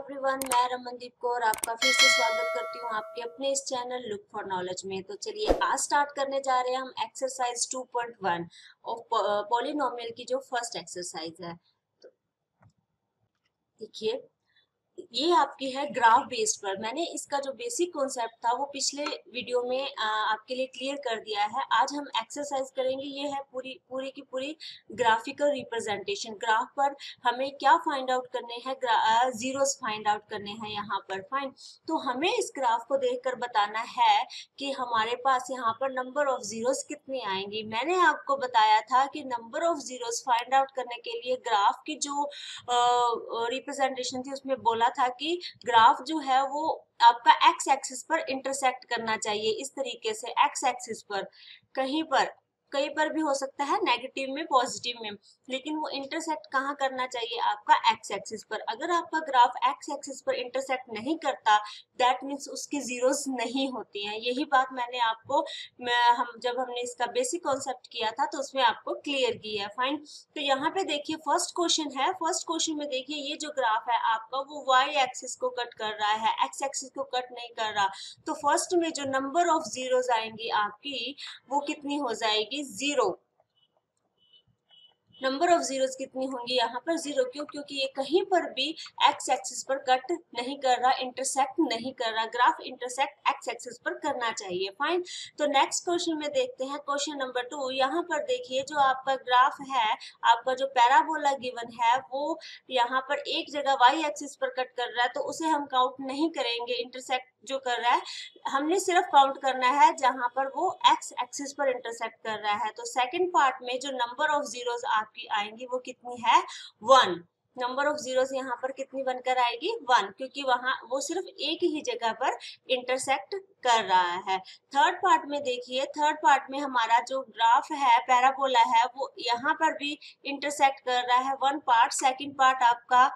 Everyone, मैं रमनदीप कौर आपका फिर से स्वागत करती हूँ आपके अपने इस चैनल लुक फॉर नॉलेज में। तो चलिए आज स्टार्ट करने जा रहे हैं हम एक्सरसाइज 2.1 ऑफ पॉलिनोमियल की जो फर्स्ट एक्सरसाइज है। तो देखिए, ये आपकी है ग्राफ बेस्ड पर। मैंने इसका जो बेसिक कॉन्सेप्ट था वो पिछले वीडियो में आपके लिए क्लियर कर दिया है। आज हम एक्सरसाइज करेंगे, ये है पूरी पूरी की पूरी ग्राफिकल रिप्रेजेंटेशन। ग्राफ पर हमें क्या फाइंड आउट करने हैं, जीरोस फाइंड आउट करने हैं यहाँ पर। फाइन, तो हमें इस ग्राफ को देखकर बताना है कि हमारे पास यहाँ पर नंबर ऑफ जीरोस कितनी आएंगी। मैंने आपको बताया था कि number of zeros find out करने के लिए ग्राफ की जो रिप्रेजेंटेशन थी उसमें बोला था कि ग्राफ जो है वो आपका एक्स एक्सिस पर इंटरसेक्ट करना चाहिए। इस तरीके से एक्स एक्सिस पर कहीं पर भी हो सकता है, नेगेटिव में, पॉजिटिव में, लेकिन वो इंटरसेक्ट कहाँ करना चाहिए, आपका एक्स एक्सिस पर। अगर आपका ग्राफ एक्स एक्सिस पर इंटरसेक्ट नहीं करता, दैट मीन्स उसकी जीरोस नहीं होती हैं। यही बात मैंने आपको जब हमने इसका बेसिक कॉन्सेप्ट किया था तो उसमें आपको क्लियर की है। फाइन, तो यहाँ पे देखिए फर्स्ट क्वेश्चन है। फर्स्ट क्वेश्चन में देखिए ये जो ग्राफ है आपका वो वाई एक्सिस को कट कर रहा है, एक्स एक्सिस को कट नहीं कर रहा। तो फर्स्ट में जो नंबर ऑफ जीरोस आएंगी आपकी वो कितनी हो जाएगी, जीरो। नंबर ऑफ जीरोस कितनी होंगी यहाँ पर, जीरो। क्यों? क्योंकि ये कहीं पर भी एक्स एक्सिस पर कट नहीं कर रहा, इंटरसेक्ट नहीं कर रहा। ग्राफ इंटरसेक्ट एक्स एक्सिस पर करना चाहिए। फाइन, तो नेक्स्ट क्वेश्चन में देखते हैं, क्वेश्चन नंबर 2। यहाँ पर देखिए जो आपका ग्राफ है, आपका जो पैराबोला गिवन है वो यहाँ पर एक जगह वाई एक्सिस पर कट कर रहा है, तो उसे हम काउंट नहीं करेंगे। इंटरसेक्ट जो कर रहा है हमने सिर्फ काउंट करना है जहां पर वो एक्स एक्सिस पर इंटरसेक्ट कर रहा है। तो सेकंड पार्ट में जो नंबर ऑफ जीरोस आपकी आएंगी वो कितनी है, 1। नंबर ऑफ जीरोस यहाँ पर कितनी बनकर आएगी, 1, क्योंकि वहां वो सिर्फ एक ही जगह पर इंटरसेक्ट कर रहा है। थर्ड पार्ट में देखिए, थर्ड पार्ट में हमारा जो ग्राफ है, पैराबोला है, वो यहाँ पर भी इंटरसेक्ट कर रहा है 1 पार्ट। सेकंड पार्ट आपका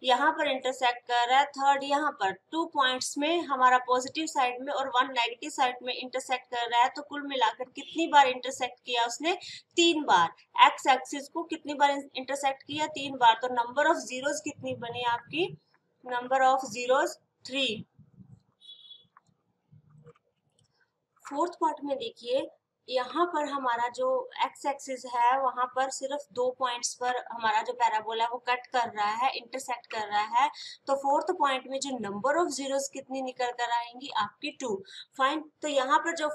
यहाँ पर इंटरसेक्ट कर रहा है, थर्ड यहाँ पर 2 पॉइंट्स में हमारा पॉजिटिव साइड में और 1 नेगेटिव साइड में इंटरसेक्ट कर रहा है। तो कुल मिलाकर कितनी बार इंटरसेक्ट किया उसने, 3 बार। एक्स एक्सिस को कितनी बार इंटरसेक्ट किया, 3 बार। तो नंबर ऑफ जीरोस कितनी बनी आपकी, number of zeros 3। Fourth part में देखिए, यहाँ पर हमारा जो एक्स एक्सिस है वहां पर सिर्फ 2 पॉइंट्स पर हमारा जो पैराबोला है वो कट कर रहा है, इंटरसेक्ट कर रहा है। तो फोर्थ पॉइंट में जो नंबर ऑफ जीरोस कितनी निकल कर आएंगी, आपकी 2। फाइन, तो यहाँ पर जो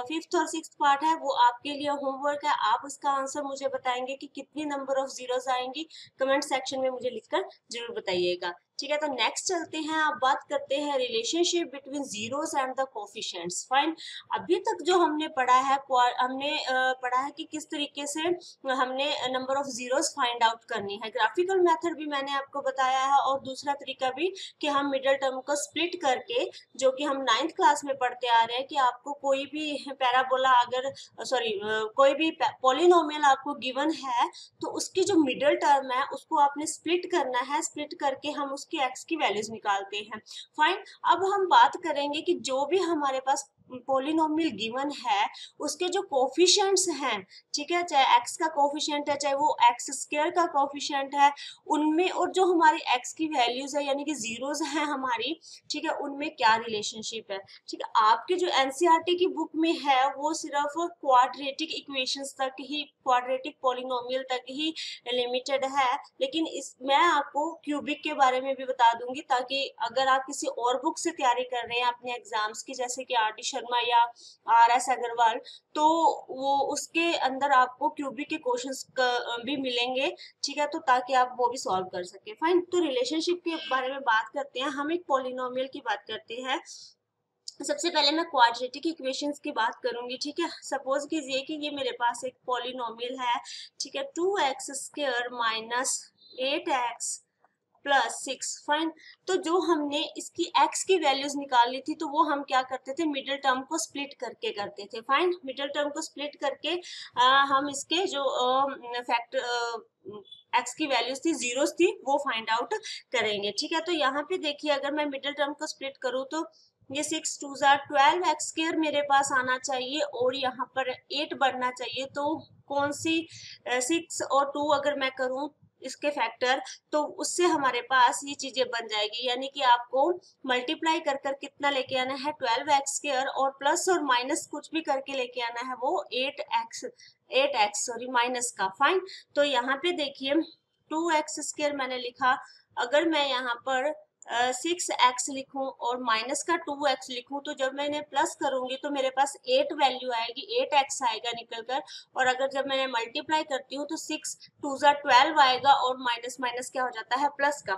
फिफ्थ और सिक्स्थ पार्ट है वो आपके लिए होमवर्क है। आप उसका आंसर मुझे बताएंगे कि कितनी नंबर ऑफ जीरोस आएंगी, कमेंट सेक्शन में मुझे लिखकर जरूर बताइएगा। ठीक है, तो नेक्स्ट चलते हैं, आप बात करते हैं relationship between zeros and the coefficients. Fine, अभी तक जो हमने पढ़ा है, पढ़ा है कि किस तरीके से हमने number of zeros find out करनी है। ग्राफिकल मेथड भी मैंने आपको बताया है और दूसरा तरीका भी कि हम मिडिल टर्म को स्प्लिट करके, जो कि हम 9th क्लास में पढ़ते आ रहे हैं, कि आपको कोई भी पैराबोला अगर कोई भी पॉलिनोमियल आपको गिवन है तो उसकी जो मिडिल टर्म है उसको आपने स्प्लिट करना है। स्प्लिट करके हम उसकी एक्स की वैल्यूज निकालते हैं। फाइन, अब हम बात करेंगे कि जो भी हमारे पास पॉलिनोमियल गिवन है उसके जो कोफिशिएंट्स हैं, ठीक है, चाहे एक्स का कोफिशिएंट है चाहे वो एक्स स्क्वायर का कोफिशिएंट है, उनमें और जो हमारी एक्स की वैल्यूज है यानी कि जीरोस हैं हमारी, ठीक है, उनमें क्या रिलेशनशिप है। ठीक है, आपके जो एनसीईआरटी की बुक में है वो सिर्फ क्वाड्रेटिक इक्वेशंस तक ही, क्वाड्रेटिक पॉलिनोमियल तक ही लिमिटेड है, लेकिन मैं आपको क्यूबिक के बारे में भी बता दूंगी, ताकि अगर आप किसी और बुक से तैयारी कर रहे हैं अपने एग्जाम्स की, जैसे कि आर डी शर्मा या RS अग्रवाल, तो वो उसके अंदर आपको क्यूबिक के क्वेश्चंस भी मिलेंगे। ठीक है, तो ताकि आप वो भी सॉल्व कर सके। फाइन, तो रिलेशनशिप के बारे में बात करते हैं, हम एक पॉलिनोमियल की बात करते हैं। सबसे पहले मैं क्वाड्रेटिक इक्वेशंस की बात करूंगी। ठीक है, सपोज कीजिए कि ये मेरे पास एक पॉलिनोमियल है, ठीक है, 2x square minus 8x plus 6। Fine, तो जो हमने इसकी x की वैल्यूज निकाली थी तो वो हम क्या करते थे, मिडिल टर्म को स्प्लिट करके करते थे। फाइन, मिडिल टर्म को स्प्लिट करके हम इसके जो x की वैल्यूज थी, जीरोस थी, वो फाइंड आउट करेंगे। ठीक है, तो यहाँ पे देखिए अगर मैं मिडिल टर्म को स्प्लिट करूँ तो ये 6 2 12x स्क्वायर मेरे पास आना चाहिए और यहाँ पर 8 बढ़ना चाहिए। तो कौन सी 6 और 2 अगर मैं करूँ इसके फैक्टर, तो उससे हमारे पास ये चीजें बन जाएगी। यानी कि आपको मल्टीप्लाई कर कर कितना लेके आना है 12x² और प्लस और माइनस कुछ भी करके लेके आना है वो 8x सॉरी माइनस का। फाइन, तो यहाँ पे देखिए 2x² मैंने लिखा, अगर मैं यहाँ पर 6x लिखूं और माइनस का 2x लिखूं, तो जब मैंने प्लस करूंगी तो मेरे पास 8 वैल्यू आएगी, 8x आएगा निकल कर। और अगर जब मैंने मल्टीप्लाई करती हूँ तो 6 2 12 आएगा और माइनस माइनस क्या हो जाता है प्लस का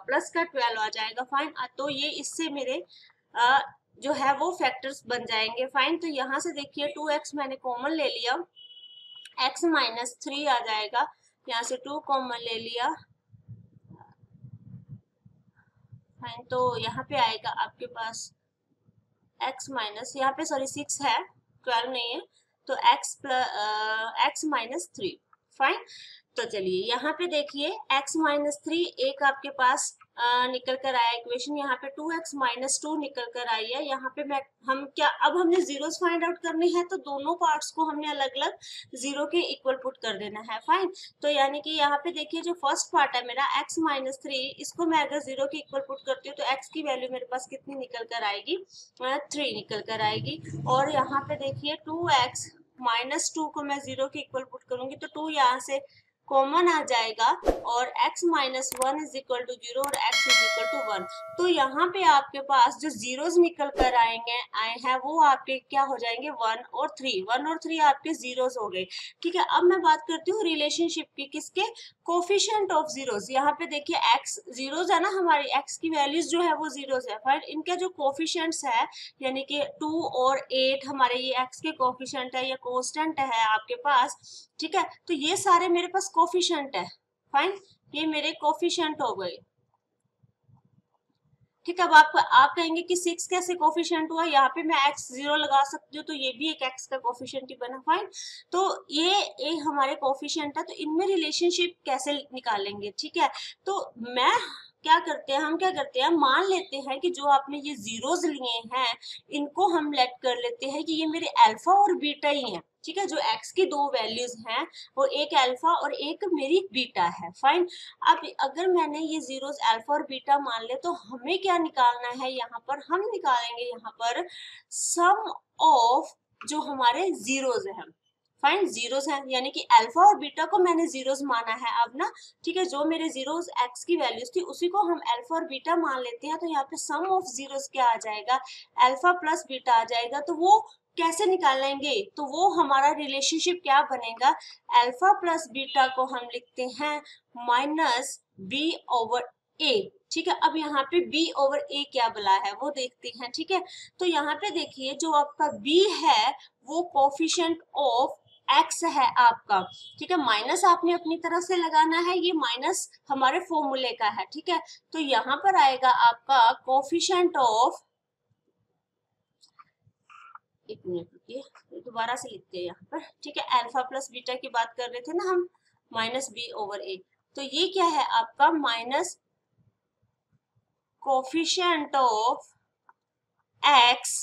12 आ जाएगा। फाइन, तो ये इससे मेरे जो है वो फैक्टर्स बन जाएंगे। फाइन, तो यहाँ से देखिए 2x मैंने कॉमन ले लिया, x माइनस 3 आ जाएगा, यहाँ से 2 कॉमन ले लिया। फाइन, तो यहाँ पे आएगा आपके पास x माइनस, यहाँ पे सॉरी 6 है 12 नहीं है, तो x माइनस 3। फाइन, तो चलिए यहाँ पे देखिए x माइनस 3 एक आपके पास निकल कर आया इक्वेशन, यहाँ पे 2x माइनस 2 निकल कर आई है। यहाँ पे हम क्या, अब हमने जीरोस फाइंड आउट करने हैं, तो दोनों पार्ट्स को हमने अलग अलग जीरो के इक्वल पुट कर देना है। फाइन, तो यानी कि यहाँ पे देखिए जो फर्स्ट पार्ट है मेरा x माइनस 3, इसको मैं अगर जीरो के इक्वल पुट करती हूँ तो x की वैल्यू मेरे पास कितनी निकल कर आएगी 3 निकल कर आएगी। और यहाँ पे देखिए 2x माइनस 2 को मैं जीरो के इक्वल पुट करूंगी तो 2 यहाँ से कॉमन आ जाएगा और x minus 1 is equal to 0 और x इज इक्वल टू 1। तो यहाँ पे आपके पास जो जीरोस निकल कर आए हैं वो आपके क्या हो जाएंगे 1 और 3 आपके जीरोस हो गए। ठीक है, अब मैं बात करती हूँ रिलेशनशिप की, किसके, कोफिशिएंट ऑफ जीरोस। यहाँ पे देखिए x जीरोस है ना, हमारी x की वैल्यूज जो है वो जीरोस है। फिर इनके जो कोफिशिएंट्स है यानी कि 2 और 8 हमारे ये x के कोफिशिएंट है या कांस्टेंट है आपके पास। ठीक है, तो ये सारे मेरे पास कोफिशिएंट है। फाइन, ये मेरे कोफिशिएंट हो गए। ठीक है, अब आप कहेंगे कि 6 कैसे कोफिशिएंट हुआ, यहाँ पे मैं x 0 लगा सकती हूँ तो ये भी एक x का कोफिशिएंट ही बना। फाइन, तो ये हमारे कोफिशिएंट है, तो इनमें रिलेशनशिप कैसे निकालेंगे। ठीक है, तो हम क्या करते हैं मान लेते हैं कि जो आपने ये जीरोस लिए हैं इनको हम लेट कर लेते हैं कि ये मेरे अल्फा और बीटा ही हैं। ठीक है, जो x की दो वैल्यूज हैं वो एक अल्फा और एक मेरी बीटा है। फाइन, अब अगर मैंने ये जीरोस अल्फा और बीटा मान ले तो हमें क्या निकालना है, यहाँ पर हम निकालेंगे यहाँ पर सम ऑफ जो हमारे जीरोस हैं। फाइन, जीरोस हैं यानी कि अल्फा और बीटा को मैंने जीरोस माना है अब ना। ठीक है, जो मेरे जीरोस x की वैल्यूज थी उसी को हम अल्फा और बीटा मान लेते हैं, तो यहाँ पे सम ऑफ जीरोस क्या आ जाएगा, अल्फा प्लस बीटा आ जाएगा। तो वो कैसे निकालेंगे, तो वो हमारा रिलेशनशिप क्या बनेगा, अल्फा प्लस बीटा को हम लिखते हैं माइनस बी ओवर ए। ठीक है, अब यहाँ पे b ओवर a क्या बला है वो देखते हैं। ठीक है, तो यहाँ पे देखिए जो आपका b है वो कोफिशिएंट ऑफ x है आपका। ठीक है, माइनस आपने अपनी तरफ से लगाना है, ये माइनस हमारे फॉर्मूले का है। ठीक है, तो यहाँ पर आएगा आपका कोफिशिएंट ऑफ, एक मिनट रुकिए दोबारा से लिखते हैं यहाँ पर। ठीक है, अल्फा प्लस बीटा की बात कर रहे थे ना हम, माइनस बी ओवर ए, तो ये क्या है आपका minus coefficient of x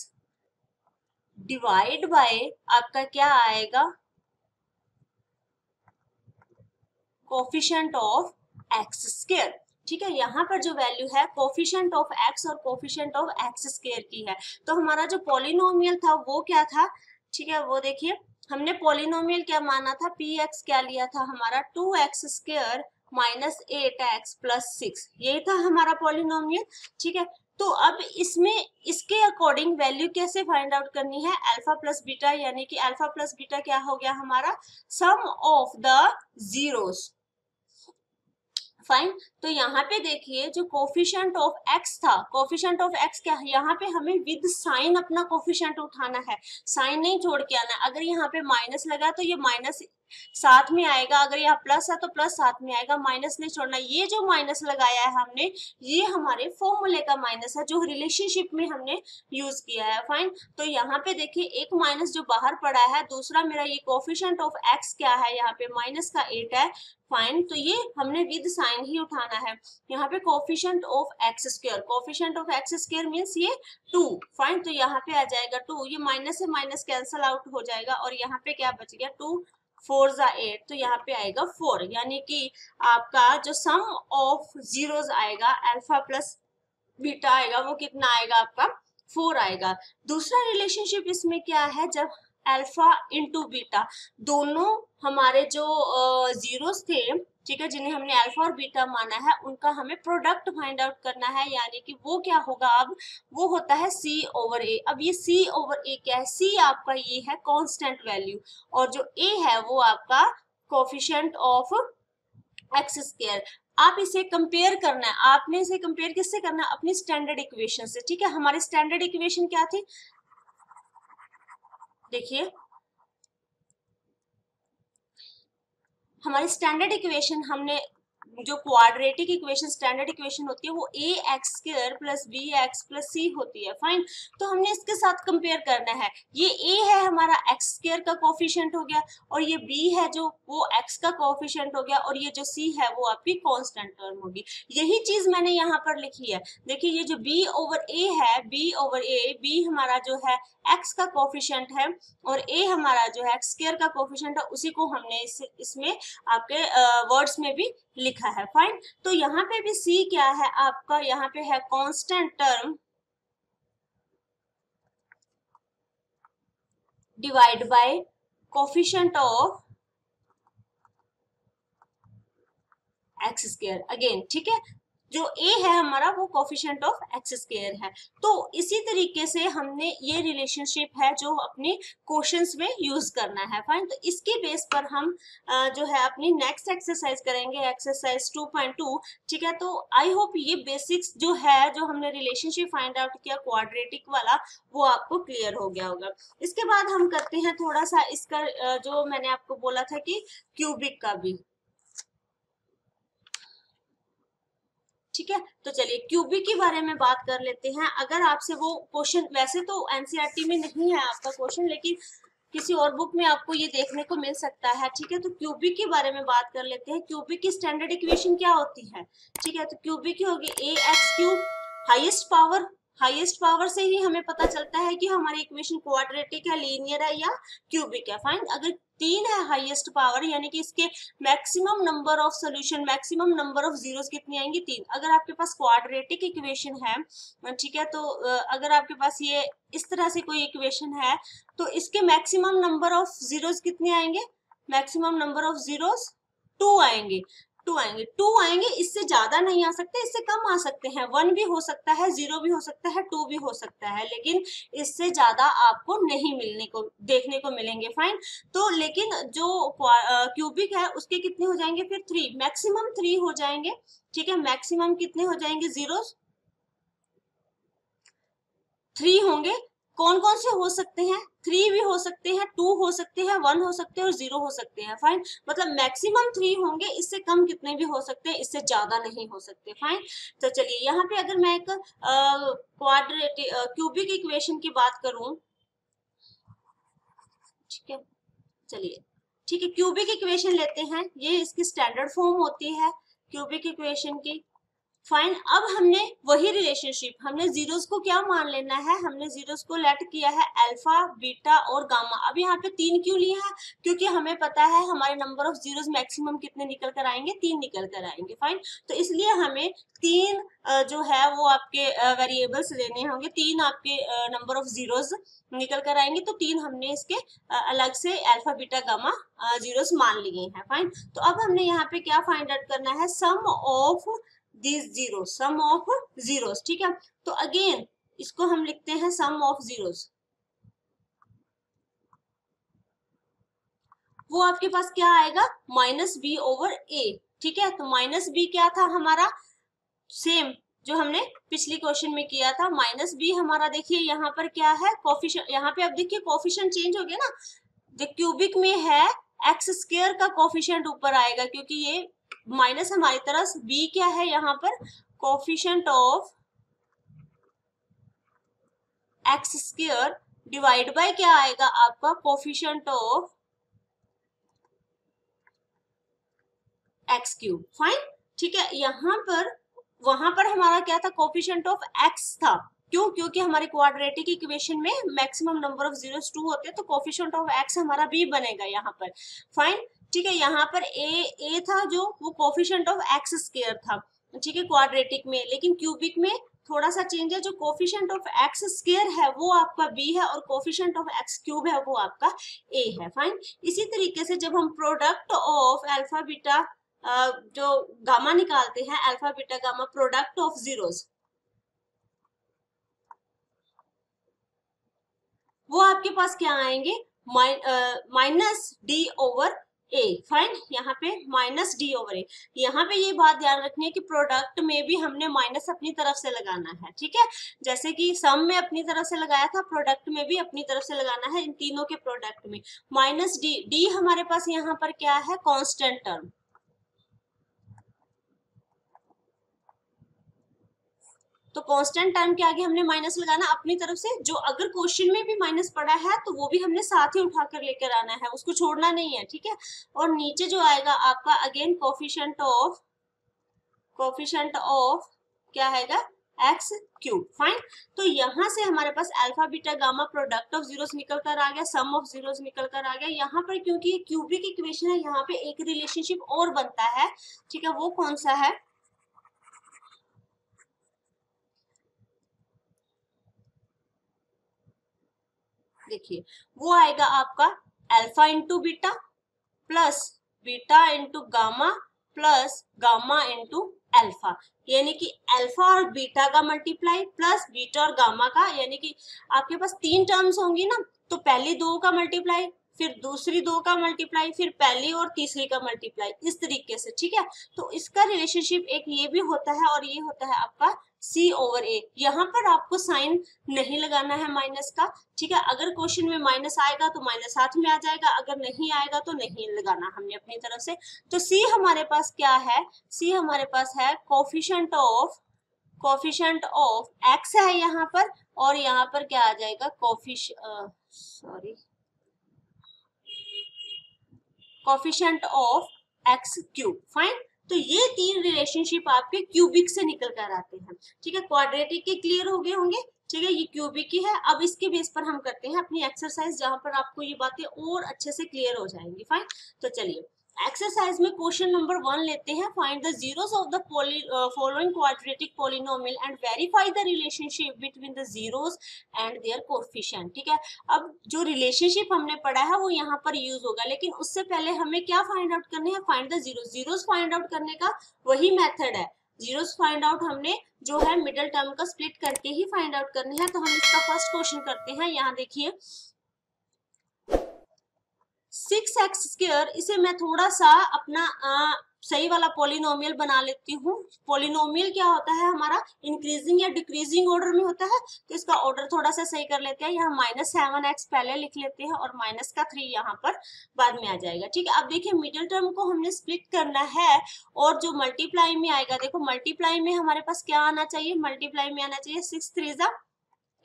divide by आपका क्या आएगा कोफिशिएंट ऑफ x स्क्वायर। ठीक है, यहाँ पर जो वैल्यू है कोफिशिएंट ऑफ x और कोफिशिएंट ऑफ x स्क्वायर की है। तो हमारा जो पॉलिनोमियल था वो क्या था, ठीक है वो देखिए हमने पॉलिनोमियल क्या माना था, px क्या लिया था हमारा 2x square minus 8x plus 6, यही था हमारा पॉलिनोमियल। ठीक है, तो अब इसमें इसके अकॉर्डिंग वैल्यू कैसे फाइंड आउट करनी है, अल्फा प्लस बीटा, यानी कि अल्फा प्लस बीटा क्या हो गया हमारा सम ऑफ द जीरोस। फाइन, तो यहाँ पे देखिए जो कोफिशिएंट ऑफ x था, कोफिशिएंट ऑफ x क्या है, यहाँ पे हमें विद साइन अपना कोफिशिएंट उठाना है, साइन नहीं छोड़ के आना। अगर यहाँ पे माइनस लगा तो ये माइनस साथ में आएगा, अगर यहाँ प्लस है तो प्लस साथ में आएगा, माइनस नहीं छोड़ना। ये जो माइनस लगाया है हमने ये हमारे फॉर्मूले का माइनस है जो रिलेशनशिप में हमने यूज किया है। फाइन, तो यहाँ पे देखिए एक माइनस जो बाहर पड़ा है, दूसरा मेरा ये कोफिशिएंट ऑफ x क्या है, यहाँ पे माइनस का 8 है। फाइन, तो ये हमने विद साइन ही उठाना है। यहाँ पे coefficient of x square, coefficient of x square means ये 2। फाइन, तो यहाँ पे आ जाएगा 2, ये माइनस से माइनस कैंसल आउट हो जाएगा और यहाँ पे क्या बच गया 2 4 जा 8, तो यहाँ पे आएगा 4, यानी कि आपका जो सम ऑफ जीरोस आएगा अल्फा प्लस बीटा आएगा वो कितना आएगा आपका 4 आएगा। दूसरा रिलेशनशिप इसमें क्या है, जब अल्फा इंटू बीटा दोनों हमारे जो जीरोस थे, ठीक है, जिन्हें हमने अल्फा और बीटा माना है, उनका हमें प्रोडक्ट फाइंड आउट करना है, यानी कि वो क्या होगा, अब वो होता है सी ओवर ए। अब ये सी ओवर ए क्या है, सी आपका ये है कांस्टेंट वैल्यू और जो ए है वो आपका कोफिशिएंट ऑफ एक्स स्क्वायर। आप इसे कंपेयर करना है, आपने इसे कंपेयर किससे करना है, अपनी स्टैंडर्ड इक्वेशन से, ठीक है। हमारी स्टैंडर्ड इक्वेशन क्या थी, देखिए हमारी स्टैंडर्ड इक्वेशन, हमने जो क्वाड्रेटिक इक्वेशन स्टैंडर्ड इक्वेशन होती है वो A X square plus B X plus C होती है, फाइन। तो हमने इसके साथ कंपेयर करना है, ये ए है हमारा एक्स स्क्वायर का कोफिशिएंट हो गया और ये बी है जो वो एक्स का कोफिशिएंट हो गया और ये जो सी है वो आपकी कांस्टेंट टर्म होगी। यही चीज मैंने यहाँ पर लिखी है, देखिए ये जो बी ओवर ए है, बी ओवर ए, बी हमारा जो है एक्स का कोफिशिएंट है और ए हमारा जो है एक्स स्क्वायर का कोफिशिएंट है, उसी को हमने इसमें आपके वर्ड्स में भी लिखा है, फाइन। तो यहाँ पे भी सी क्या है आपका, यहाँ पे है constant term divide by coefficient of x square again, ठीक है। जो ए है हमारा वो कोफिशिएंट ऑफ एक्स स्क्वायर है। तो इसी तरीके से हमने ये रिलेशनशिप है जो अपने क्वेश्चंस में यूज करना है, फाइन। तो इसके बेस पर हम जो है अपनी नेक्स्ट एक्सरसाइज करेंगे, एक्सरसाइज 2.2, ठीक है। तो आई होप ये बेसिक्स जो है, जो हमने रिलेशनशिप फाइंड आउट किया क्वाड्रेटिक वाला, वो आपको क्लियर हो गया होगा। इसके बाद हम करते हैं थोड़ा सा इसका जो मैंने आपको बोला था कि क्यूबिक का भी, ठीक है। तो चलिए क्यूबिक के बारे में बात कर लेते हैं। अगर आपसे वो क्वेश्चन, वैसे तो एनसीईआरटी में नहीं है आपका क्वेश्चन, लेकिन किसी और बुक में आपको ये देखने को मिल सकता है, ठीक है। तो क्यूबिक के बारे में बात कर लेते हैं। क्यूबिक की स्टैंडर्ड इक्वेशन क्या होती है, ठीक है। तो क्यूबिक की होगी ए एक्स क्यूब, हाईएस्ट पावर से ही हमें पता चलता है कि हमारी इक्वेशन क्वाड्रेटिक है, लीनियर है या क्यूबिक है, फाइन। अगर 3 है हाईएस्ट पावर, यानी कि इसके maximum number of solution, maximum number of zeros कितनी आएंगी, 3। अगर आपके पास क्वाड्रेटिक इक्वेशन है, ठीक है, तो अगर आपके पास ये इस तरह से कोई इक्वेशन है तो इसके मैक्सिमम नंबर ऑफ जीरोस कितने आएंगे, मैक्सिमम नंबर ऑफ जीरोस 2 आएंगे, 2 आएंगे, इससे ज्यादा नहीं आ सकते, इससे कम आ सकते हैं, 1 भी हो सकता है, 0 भी हो सकता है, 2 भी हो सकता है, लेकिन इससे ज्यादा आपको नहीं मिलने को देखने को मिलेंगे, फाइन। तो लेकिन जो क्यूबिक है उसके कितने हो जाएंगे फिर 3, मैक्सिमम 3 हो जाएंगे, ठीक है। मैक्सिमम कितने हो जाएंगे, जीरोस 3 होंगे। कौन कौन से हो सकते हैं, 3 भी हो सकते हैं, 2 हो सकते हैं, 1 हो सकते हैं और 0 हो सकते हैं, फाइन। मतलब मैक्सिमम 3 होंगे, इससे कम कितने भी हो सकते हैं, इससे ज्यादा नहीं हो सकते, फाइन। तो चलिए यहाँ पे अगर मैं एक क्वाड्रेटिक क्यूबिक इक्वेशन की बात करूं, ठीक है, चलिए ठीक है, क्यूबिक इक्वेशन लेते हैं, ये इसकी स्टैंडर्ड फॉर्म होती है क्यूबिक इक्वेशन की, फाइन। अब हमने वही रिलेशनशिप, हमने जीरोस को क्या मान लेना है, हमने जीरोस को लेट किया है अल्फा बीटा और गामा। अब यहाँ पे 3 क्यों लिया है, क्योंकि हमें पता है हमारे नंबर ऑफ जीरोस मैक्सिमम कितने निकल कर आएंगे, 3 निकल कर आएंगे, फाइन। तो इसलिए हमें 3 जो है वो आपके वेरिएबल्स लेने होंगे, 3 आपके नंबर ऑफ जीरोस निकल कर आएंगे, तो 3 हमने इसके अलग से अल्फा बीटा गामा जीरोस मान लिए हैं, फाइन। तो अब हमने यहाँ पे क्या फाइंड आउट करना है, सम of these zeros, sum of zeros, ठीक है। तो अगेन इसको हम लिखते हैं सम ऑफ जीरोस, वो आपके पास क्या आएगा, माइनस बी ओवर ए, ठीक है। तो माइनस बी क्या था हमारा, सेम जो हमने पिछली क्वेश्चन में किया था, माइनस बी हमारा देखिए यहाँ पर क्या है, कोफिशिएंट, यहाँ पे अब देखिए कोफिशिएंट चेंज हो गया ना, जो क्यूबिक में है एक्स स्क्वायर का कोफिशिएंट ऊपर आएगा, क्योंकि ये माइनस हमारी तरफ, बी क्या है यहाँ पर, coefficient of x square divide by क्या आएगा आपका, coefficient of x cube, fine, ठीक है। यहाँ पर, वहां पर हमारा क्या था, कोफिशिएंट ऑफ एक्स था, क्यों? क्योंकि हमारे क्वाड्रेटिक इक्वेशन में मैक्सिमम नंबर ऑफ जीरोस 2 होते हैं, तो कोफिशिएंट ऑफ x हमारा b बनेगा यहाँ पर। फाइन, ठीक है। यहाँ पर a था जो वो कोफिशिएंट ऑफ x स्क्वायर था, ठीक है, क्वाड्रेटिक में। लेकिन क्यूबिक में थोड़ा सा चेंज है, जो कोफिशिएंट ऑफ x स्क्वायर है वो आपका b है और कोफिशिएंट ऑफ x क्यूब है वो आपका a है। फाइन, इसी तरीके से जब हम प्रोडक्ट ऑफ अल्फा बीटा जो गामा निकालते हैं, alpha beta gamma product of zeros, वो आपके पास क्या आएंगे, माइनस डी ओवर ए। फाइन, यहाँ पे माइनस डी ओवर ए। यहाँ पे ये बात ध्यान रखनी है कि प्रोडक्ट में भी हमने माइनस अपनी तरफ से लगाना है, ठीक है। जैसे कि सम में अपनी तरफ से लगाया था, प्रोडक्ट में भी अपनी तरफ से लगाना है। इन तीनों के प्रोडक्ट में माइनस डी, डी हमारे पास यहाँ पर क्या है, कांस्टेंट टर्म। तो कांस्टेंट टर्म के आगे हमने माइनस लगाना अपनी तरफ से। जो अगर क्वेश्चन में भी माइनस पड़ा है तो वो भी हमने साथ ही उठा कर लेकर आना है, उसको छोड़ना नहीं है, ठीक है। और नीचे जो आएगा आपका अगेन कोफिशिएंट ऑफ क्या आएगा, एक्स क्यूब। फाइन, तो यहाँ से हमारे पास alpha beta gamma product of zeros निकल कर आ गया, सम ऑफ जीरोस निकल कर आ गया। यहाँ पर क्योंकि ये क्यूबिक इक्वेशन है, यहाँ पे एक रिलेशनशिप और बनता है, ठीक है। वो कौन सा है, देखिए, वो आएगा आपका alpha into beta plus beta into gamma plus gamma into alpha, यानी कि अल्फा और बीटा का मल्टीप्लाई प्लस बीटा और गामा का, यानी कि आपके पास 3 टर्म्स होंगी ना, तो पहली 2 का मल्टीप्लाई, फिर दूसरी 2 का मल्टीप्लाई, फिर पहली और तीसरी का मल्टीप्लाई, इस तरीके से, ठीक है। तो इसका रिलेशनशिप एक ये भी होता है और ये होता है आपका c ओवर a। यहाँ पर आपको साइन नहीं लगाना है माइनस का, ठीक है। अगर क्वेश्चन में माइनस आएगा तो माइनस साथ में आ जाएगा, अगर नहीं आएगा तो नहीं लगाना हमने अपनी तरफ से। तो c हमारे पास क्या है, c हमारे पास है कोफिशिएंट ऑफ x है यहाँ पर, और यहाँ पर क्या आ जाएगा, coefficient of x cube. Fine, तो ये 3 रिलेशनशिप आपके क्यूबिक से निकल कर आते हैं, ठीक है। क्वाड्रेटिक के क्लियर हो गए होंगे, ठीक है। ये क्यूबिक ही है। अब इसके बेस पर हम करते हैं अपनी एक्सरसाइज, जहां पर आपको ये बातें और अच्छे से क्लियर हो जाएंगी। फाइन, तो चलिए एक्सरसाइज में क्वेश्चन नंबर 1 लेते हैं। Find the zeros of the following quadratic polynomial and verify the relationship between the zeros and their coefficient, ठीक है। अब जो रिलेशनशिप हमने पढ़ा है वो यहाँ पर यूज होगा, लेकिन उससे पहले हमें क्या फाइंड आउट करने हैं, find the zeros. Zeros find out करने का वही मेथड है, जीरोस फाइंड आउट हमने जो है मिडिल टर्म का स्प्लिट करके ही फाइंड आउट करने हैं। तो हम इसका फर्स्ट क्वेश्चन करते हैं। यहाँ देखिए 6x स्क्वायर, इसे मैं थोड़ा सा अपना सही वाला पॉलिनोमियल बना लेती हूँ। पॉलिनोमियल क्या होता है हमारा, इंक्रीजिंग या डिक्रीजिंग ऑर्डर में होता है, तो इसका ऑर्डर थोड़ा सा सही कर लेते हैं। यहाँ -7x पहले लिख लेते हैं और माइनस का 3 यहाँ पर बाद में आ जाएगा, ठीक है। अब देखिए मिडिल टर्म को हमने स्प्लिट करना है, और जो मल्टीप्लाई में आएगा, देखो मल्टीप्लाई में हमारे पास क्या आना चाहिए, मल्टीप्लाई में आना चाहिए 6 3 =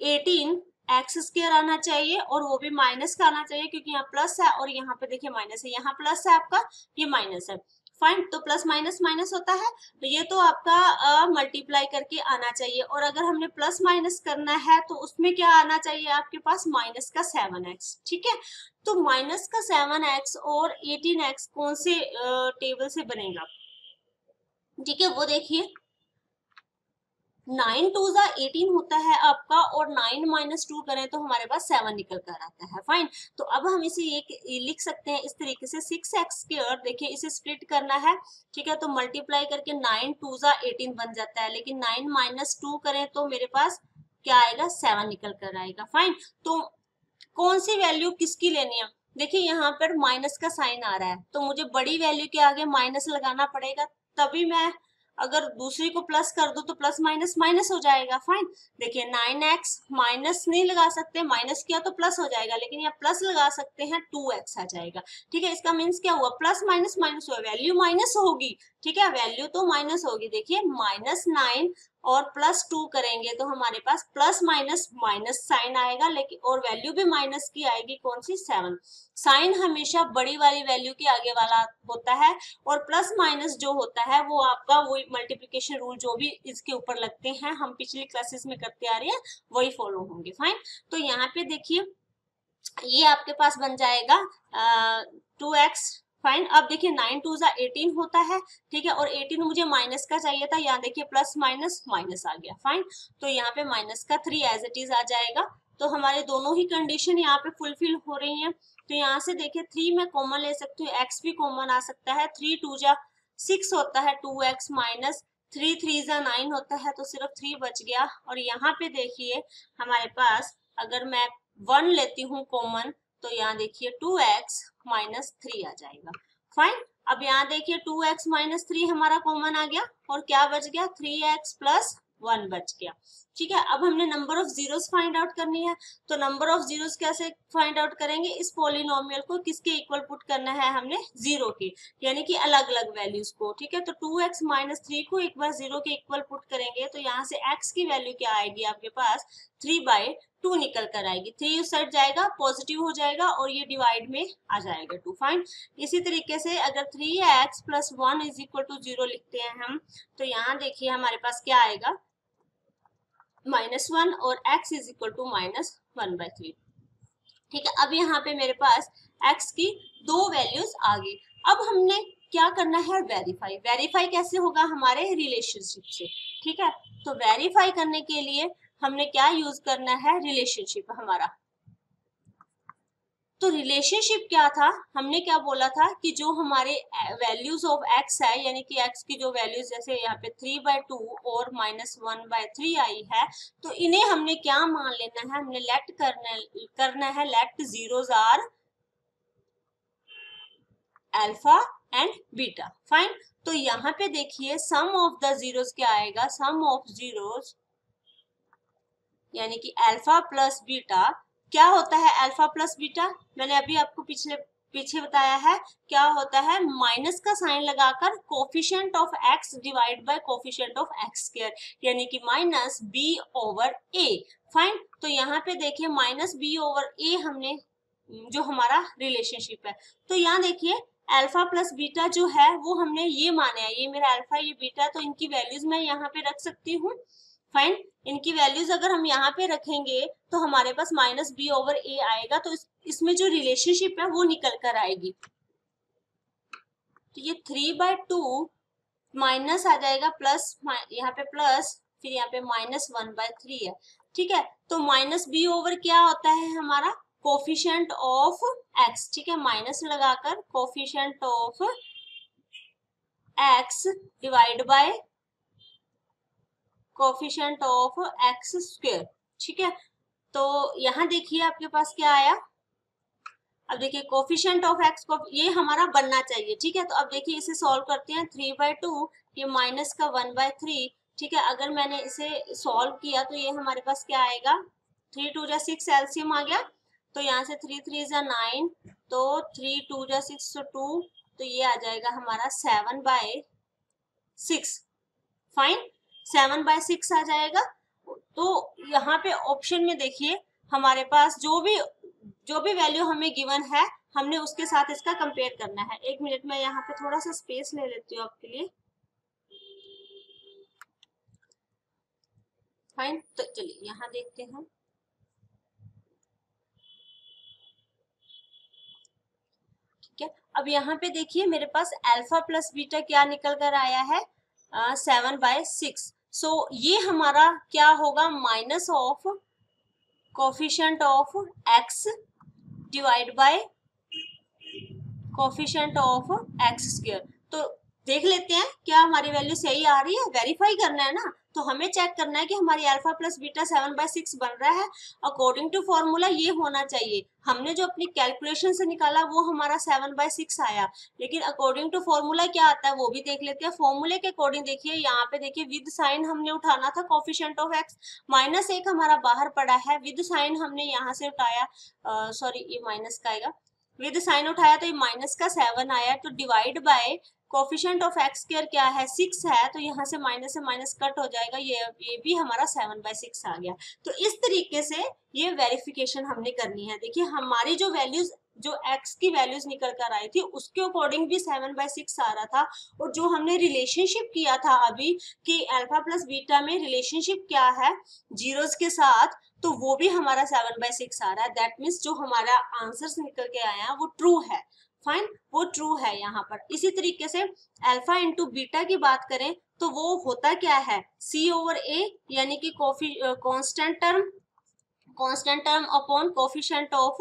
18 एक्स स्क्वायर आना चाहिए, और वो भी माइनस का आना चाहिए क्योंकि यहाँ प्लस है और यहाँ पे देखिए माइनस है, यहाँ प्लस है आपका, ये माइनस है। फाइन, तो प्लस माइनस माइनस होता है, तो ये तो आपका मल्टीप्लाई करके आना चाहिए। और अगर हमने प्लस माइनस करना है तो उसमें क्या आना चाहिए आपके पास, माइनस का 7x, ठीक है। तो माइनस का 7x और 18x कौन से टेबल से बनेगा, ठीक है, वो देखिए। 9 2 = 18 होता है आपका, और 9 - 2 करें तो हमारे पास 7 निकल कर आता है। फाइन, तो अब हम इसे ये लिख सकते हैं इस तरीके से, 6x स्क्वायर, देखिए इसे स्प्लिट करना है, ठीक है। तो मल्टीप्लाई करके 9 2 = 18 बन जाता है, लेकिन 9 - 2 करें तो मेरे पास क्या आएगा, 7 निकल कर आएगा। फाइन, तो कौन सी वैल्यू किसकी लेनी है, देखिए यहाँ पर माइनस का साइन आ रहा है, तो मुझे बड़ी वैल्यू के आगे माइनस लगाना पड़ेगा, तभी मैं अगर दूसरी को प्लस कर दो तो प्लस माइनस माइनस हो जाएगा। फाइन, देखिए 9x माइनस नहीं लगा सकते, माइनस किया तो प्लस हो जाएगा, लेकिन यहाँ प्लस लगा सकते हैं, 2x आ जाएगा, ठीक है। इसका मीन्स क्या हुआ, प्लस माइनस माइनस हुआ, वैल्यू माइनस होगी, ठीक है, वैल्यू तो माइनस होगी। देखिए -9 और +2 करेंगे तो हमारे पास प्लस माइनस माइनस साइन आएगा, लेकिन और वैल्यू भी माइनस की आएगी, कौन सी 7। साइन हमेशा बड़ी वाली वैल्यू के आगे वाला होता है, और प्लस माइनस जो होता है वो आपका वही मल्टीप्लिकेशन रूल जो भी इसके ऊपर लगते हैं, हम पिछली क्लासेस में करते आ रहे हैं, वही फॉलो होंगे। फाइन, तो यहाँ पे देखिए ये आपके पास बन जाएगा 2x। फाइन, अब देखिए 9 2 18 होता है, ठीक है, और 18 मुझे माइनस का चाहिए था, यहाँ देखिए प्लस माइनस माइनस आ गया। फाइन, तो यहाँ पे माइनस का 3 एज इट इज आ जाएगा। तो हमारे दोनों ही कंडीशन यहाँ पे फुलफिल हो रही हैं। तो यहाँ से देखिए 3 में कॉमन ले सकती हूँ, x भी कॉमन आ सकता है, 3 2 6 होता है, 2x माइनस 3 3 9 होता है, तो सिर्फ 3 बच गया। और यहाँ पे देखिए हमारे पास अगर मैं 1 लेती हूँ कॉमन, तो यहाँ देखिए 2x माइनस 3 आ जाएगा। फाइन, अब यहाँ देखिए 2x माइनस 3 हमारा कॉमन आ गया, और क्या बच गया, 3x प्लस 1 बच गया। ठीक है, अब हमने number of zeros find out करनी है। तो नंबर ऑफ जीरोस कैसे फाइंड आउट करेंगे, इस पॉलिनोमियल को किसके इक्वल पुट करना है हमने, 0 के, यानी कि अलग अलग वैल्यूज को। ठीक है, तो 2x माइनस 3 को एक बार 0 के इक्वल पुट करेंगे, तो यहाँ से x की वैल्यू क्या आएगी आपके पास, 3/2 निकल कर आएगी। 3 उस साइड जाएगा, पॉजिटिव हो जाएगा, और ये डिवाइड में आ जाएगा 2। फाइन, इसी तरीके से अगर 3x plus 1 is equal to 0 लिखते हैं हम, तो यहाँ देखिए हमारे पास क्या आएगा, -1, और x इज इक्वल टू -1/3। ठीक है, अब यहाँ पे मेरे पास x की 2 वैल्यूज आ गई। अब हमने क्या करना है, वेरीफाई। वेरीफाई कैसे होगा, हमारे रिलेशनशिप से। ठीक है, तो वेरीफाई करने के लिए हमने क्या यूज करना है, रिलेशनशिप हमारा। तो रिलेशनशिप क्या था, हमने क्या बोला था कि जो हमारे वैल्यूज ऑफ x है, यानी कि x की जो वैल्यूज जैसे यहाँ पे 3/2 और -1/3 आई है, तो इन्हें हमने क्या मान लेना है, हमने लेट करना है, let zeros are alpha and beta. Fine, तो यहाँ पे देखिए सम ऑफ द जीरोस क्या आएगा, सम ऑफ जीरोस यानी कि अल्फा प्लस बीटा। क्या होता है अल्फा प्लस बीटा, मैंने अभी आपको पीछे बताया है, क्या होता है, माइनस का साइन लगाकर coefficient of x divide by coefficient of x square, यानी कि minus b over a। Fine, तो यहाँ पे देखिए माइनस b ओवर a हमने जो हमारा रिलेशनशिप है, तो यहाँ देखिए अल्फा प्लस बीटा जो है वो हमने ये माना है, ये मेरा अल्फा ये बीटा, तो इनकी वैल्यूज मैं यहाँ पे रख सकती हूँ। फाइन, इनकी वैल्यूज अगर हम यहाँ पे रखेंगे तो हमारे पास -b ओवर a आएगा, तो इसमें जो रिलेशनशिप है वो निकल कर आएगी। तो ये 3/2 माइनस आ जाएगा प्लस, यहाँ पे प्लस, फिर यहाँ पे -1/3 है। ठीक है, तो -b ओवर क्या होता है हमारा, कोफिशिएंट ऑफ x। ठीक है, माइनस लगाकर coefficient of x divide by coefficient of x square. ठीक है, तो यहाँ देखिए आपके पास क्या आया, अब देखिए कोफिशिएंट ऑफ x को ये हमारा बनना चाहिए। ठीक है, तो अब देखिए इसे सॉल्व करते हैं, 3/2 ये माइनस का 1/3। ठीक है, अगर मैंने इसे सॉल्व किया तो ये हमारे पास क्या आएगा, 3 2 6 एलसीएम आ गया, तो यहाँ से 3 3 9, तो 3 2 6 तो 2, तो ये आ जाएगा हमारा 7/6। फाइन, 7/6 आ जाएगा। तो यहाँ पे ऑप्शन में देखिए हमारे पास जो भी वैल्यू हमें गिवन है, हमने उसके साथ इसका कंपेयर करना है। 1 मिनट में यहाँ पे थोड़ा सा स्पेस ले लेती हूँ आपके लिए। फाइन, तो चलिए यहाँ देखते हैं। ठीक है, अब यहाँ पे देखिए मेरे पास अल्फा प्लस बीटा क्या निकल कर आया है, 7/6। सो ये हमारा क्या होगा, minus of coefficient of x divide by coefficient of x square. तो देख लेते हैं क्या हमारी वैल्यू सही आ रही है, वेरीफाई करना है ना, तो हमें चेक करना है कि हमारी अल्फा प्लस बीटा 7/6 बन रहा है। अकॉर्डिंग टू फॉर्मूला ये होना चाहिए, हमने जो अपनी कैलकुलेशन से निकाला वो हमारा 7/6 आया, लेकिन अकॉर्डिंग टू फॉर्मूला क्या आता है वो भी देख लेते हैं। फॉर्मूले के अकॉर्डिंग देखिए यहाँ पे देखिए विद साइन हमने उठाना था कोफिशिएंट ऑफ x, -1 हमारा बाहर पड़ा है, विद साइन हमने यहाँ से उठाया, सॉरी ये माइनस का आएगा, विद साइन उठाया तो ये माइनस का 7 आया, तो divide by coefficient of x square क्या है 6 है, तो यहाँ से माइनस कट हो जाएगा, ये भी हमारा 7/6 आ गया। तो इस तरीके से ये वेरिफिकेशन हमने करनी है। देखिए हमारी जो वैल्यूज, जो x की वैल्यूज निकल कर आई थी उसके अकॉर्डिंग भी 7/6 आ रहा था, और जो हमने रिलेशनशिप किया था अभी कि अल्फा प्लस बीटा में रिलेशनशिप क्या है जीरोस के साथ, तो वो भी हमारा 7/6 आ रहा है। दैट मीन्स जो हमारा आंसर निकल के आया है वो ट्रू है। फाइन, वो ट्रू है यहाँ पर। इसी तरीके से अल्फा इंटू बीटा की बात करें तो वो होता क्या है C/A, यानी कि constant term upon coefficient of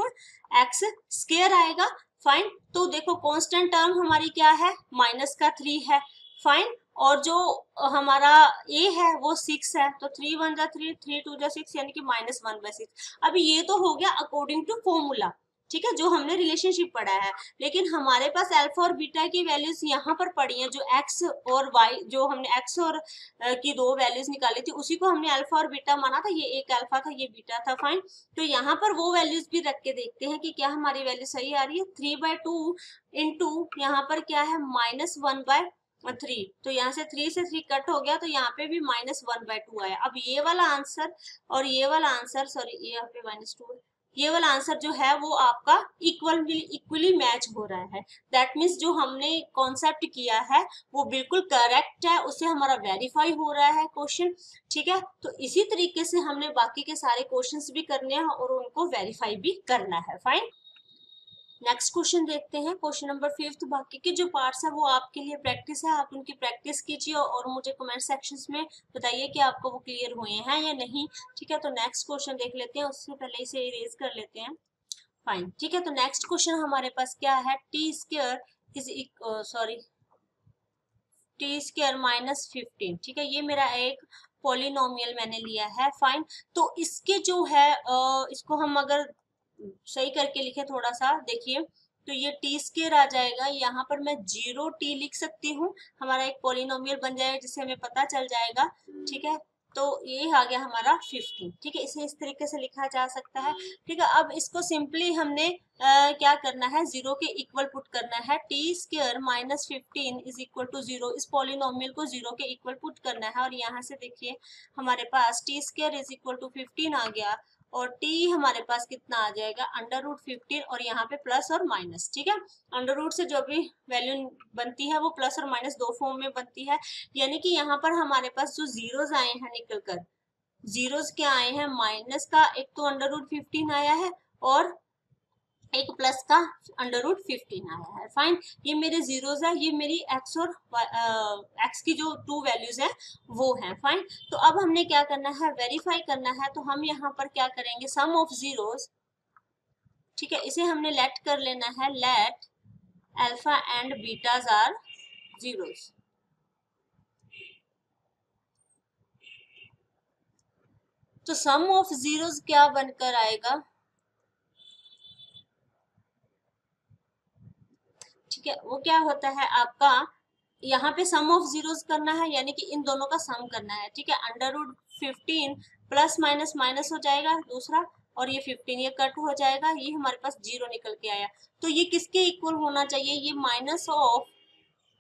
x square आएगा। फाइन, तो देखो कांस्टेंट टर्म हमारी क्या है -3 है। फाइन, और जो हमारा a है वो 6 है, तो 3 1 जा 3, 3 2 जा 6, यानी कि -1/6। अभी ये तो हो गया अकॉर्डिंग टू फॉर्मूला, ठीक है, जो हमने रिलेशनशिप पढ़ा है। लेकिन हमारे पास अल्फा और बीटा की वैल्यूज यहाँ पर पड़ी हैं, जो एक्स और वाई, जो हमने एक्स और की दो वैल्यूज निकाली थी उसी को हमने अल्फा और बीटा माना था। ये एक अल्फा था, ये बीटा था। फाइन, तो यहाँ पर वो वैल्यूज भी रख के देखते हैं कि क्या हमारी वैल्यू सही आ रही है। 3/2 इंटू यहाँ पर क्या है -1/3, तो यहाँ से 3 से 3 कट हो गया, तो यहाँ पे भी -1/2 आया। अब ये वाला आंसर और ये वाला आंसर, सॉरी ये यहाँ पे -2, ये वाला आंसर जो है वो आपका इक्वली मैच हो रहा है। दैट मीन्स जो हमने कॉन्सेप्ट किया है वो बिल्कुल करेक्ट है, उससे हमारा वेरीफाई हो रहा है क्वेश्चन, ठीक है। तो इसी तरीके से हमने बाकी के सारे क्वेश्चंस भी करने हैं और उनको वेरीफाई भी करना है। फाइन, नेक्स्ट क्वेश्चन देखते हैं, क्वेश्चन नंबर 5। बाकी के जो पार्ट्स है वो आपके लिए प्रैक्टिस है, आप उनकी प्रैक्टिस कीजिए और मुझे कमेंट सेक्शंस में बताइए कि आपको वो क्लियर हुए हैं या नहीं, ठीक है। तो नेक्स्ट क्वेश्चन देख लेते हैं, उससे पहले इसे इरेज कर लेते हैं। फाइन, ठीक है। तो नेक्स्ट क्वेश्चन हमारे पास क्या है, टी स्क्वायर -15, ठीक है। ये मेरा एक पॉलिनोमियल मैंने लिया है। फाइन, तो इसके जो है इसको हम अगर सही करके लिखे थोड़ा सा, देखिए तो ये टी स्क्वायर आ जाएगा, यहाँ पर मैं 0t लिख सकती हूँ, हमारा एक पॉलिनोमियल बन जाएगा जिससे हमें पता चल जाएगा, ठीक है। तो ये आ गया हमारा 15, ठीक है। इसे इस तरीके से लिखा जा सकता है, ठीक है। अब इसको सिंपली हमने क्या करना है, 0 के इक्वल पुट करना है। T square -15 is equal to 0, इस पॉलिनोमियल को 0 के इक्वल पुट करना है, और यहाँ से देखिए हमारे पास T square is equal to 15 आ गया, और t हमारे पास कितना आ जाएगा √15, और यहाँ पे प्लस और माइनस, ठीक है। अंडर रूट से जो भी वैल्यू बनती है वो प्लस और माइनस दो फॉर्म में बनती है, यानी कि यहाँ पर हमारे पास जो जीरोस आए हैं निकल कर, जीरोस क्या आए हैं माइनस का, एक तो √15 आया है और एक प्लस का √15 आया है। फाइन, ये मेरे जीरोस है, ये मेरी एक्स और एक्स की जो टू वैल्यूज है वो है। फाइन, तो अब हमने क्या करना है, वेरीफाई करना है। तो हम यहाँ पर क्या करेंगे, सम ऑफ जीरोस, ठीक है, इसे हमने लेट कर लेना है, let alpha and betas are zeros. तो सम ऑफ जीरोस क्या बनकर आएगा, ठीक है, वो क्या होता है आपका, यहाँ पे सम ऑफ जीरोस करना है, यानी कि इन दोनों का सम करना है, ठीक है। √15 प्लस माइनस माइनस हो जाएगा दूसरा, और ये 15 ये कट हो जाएगा, ये हमारे पास 0 निकल के आया। तो ये किसके इक्वल होना चाहिए, ये minus of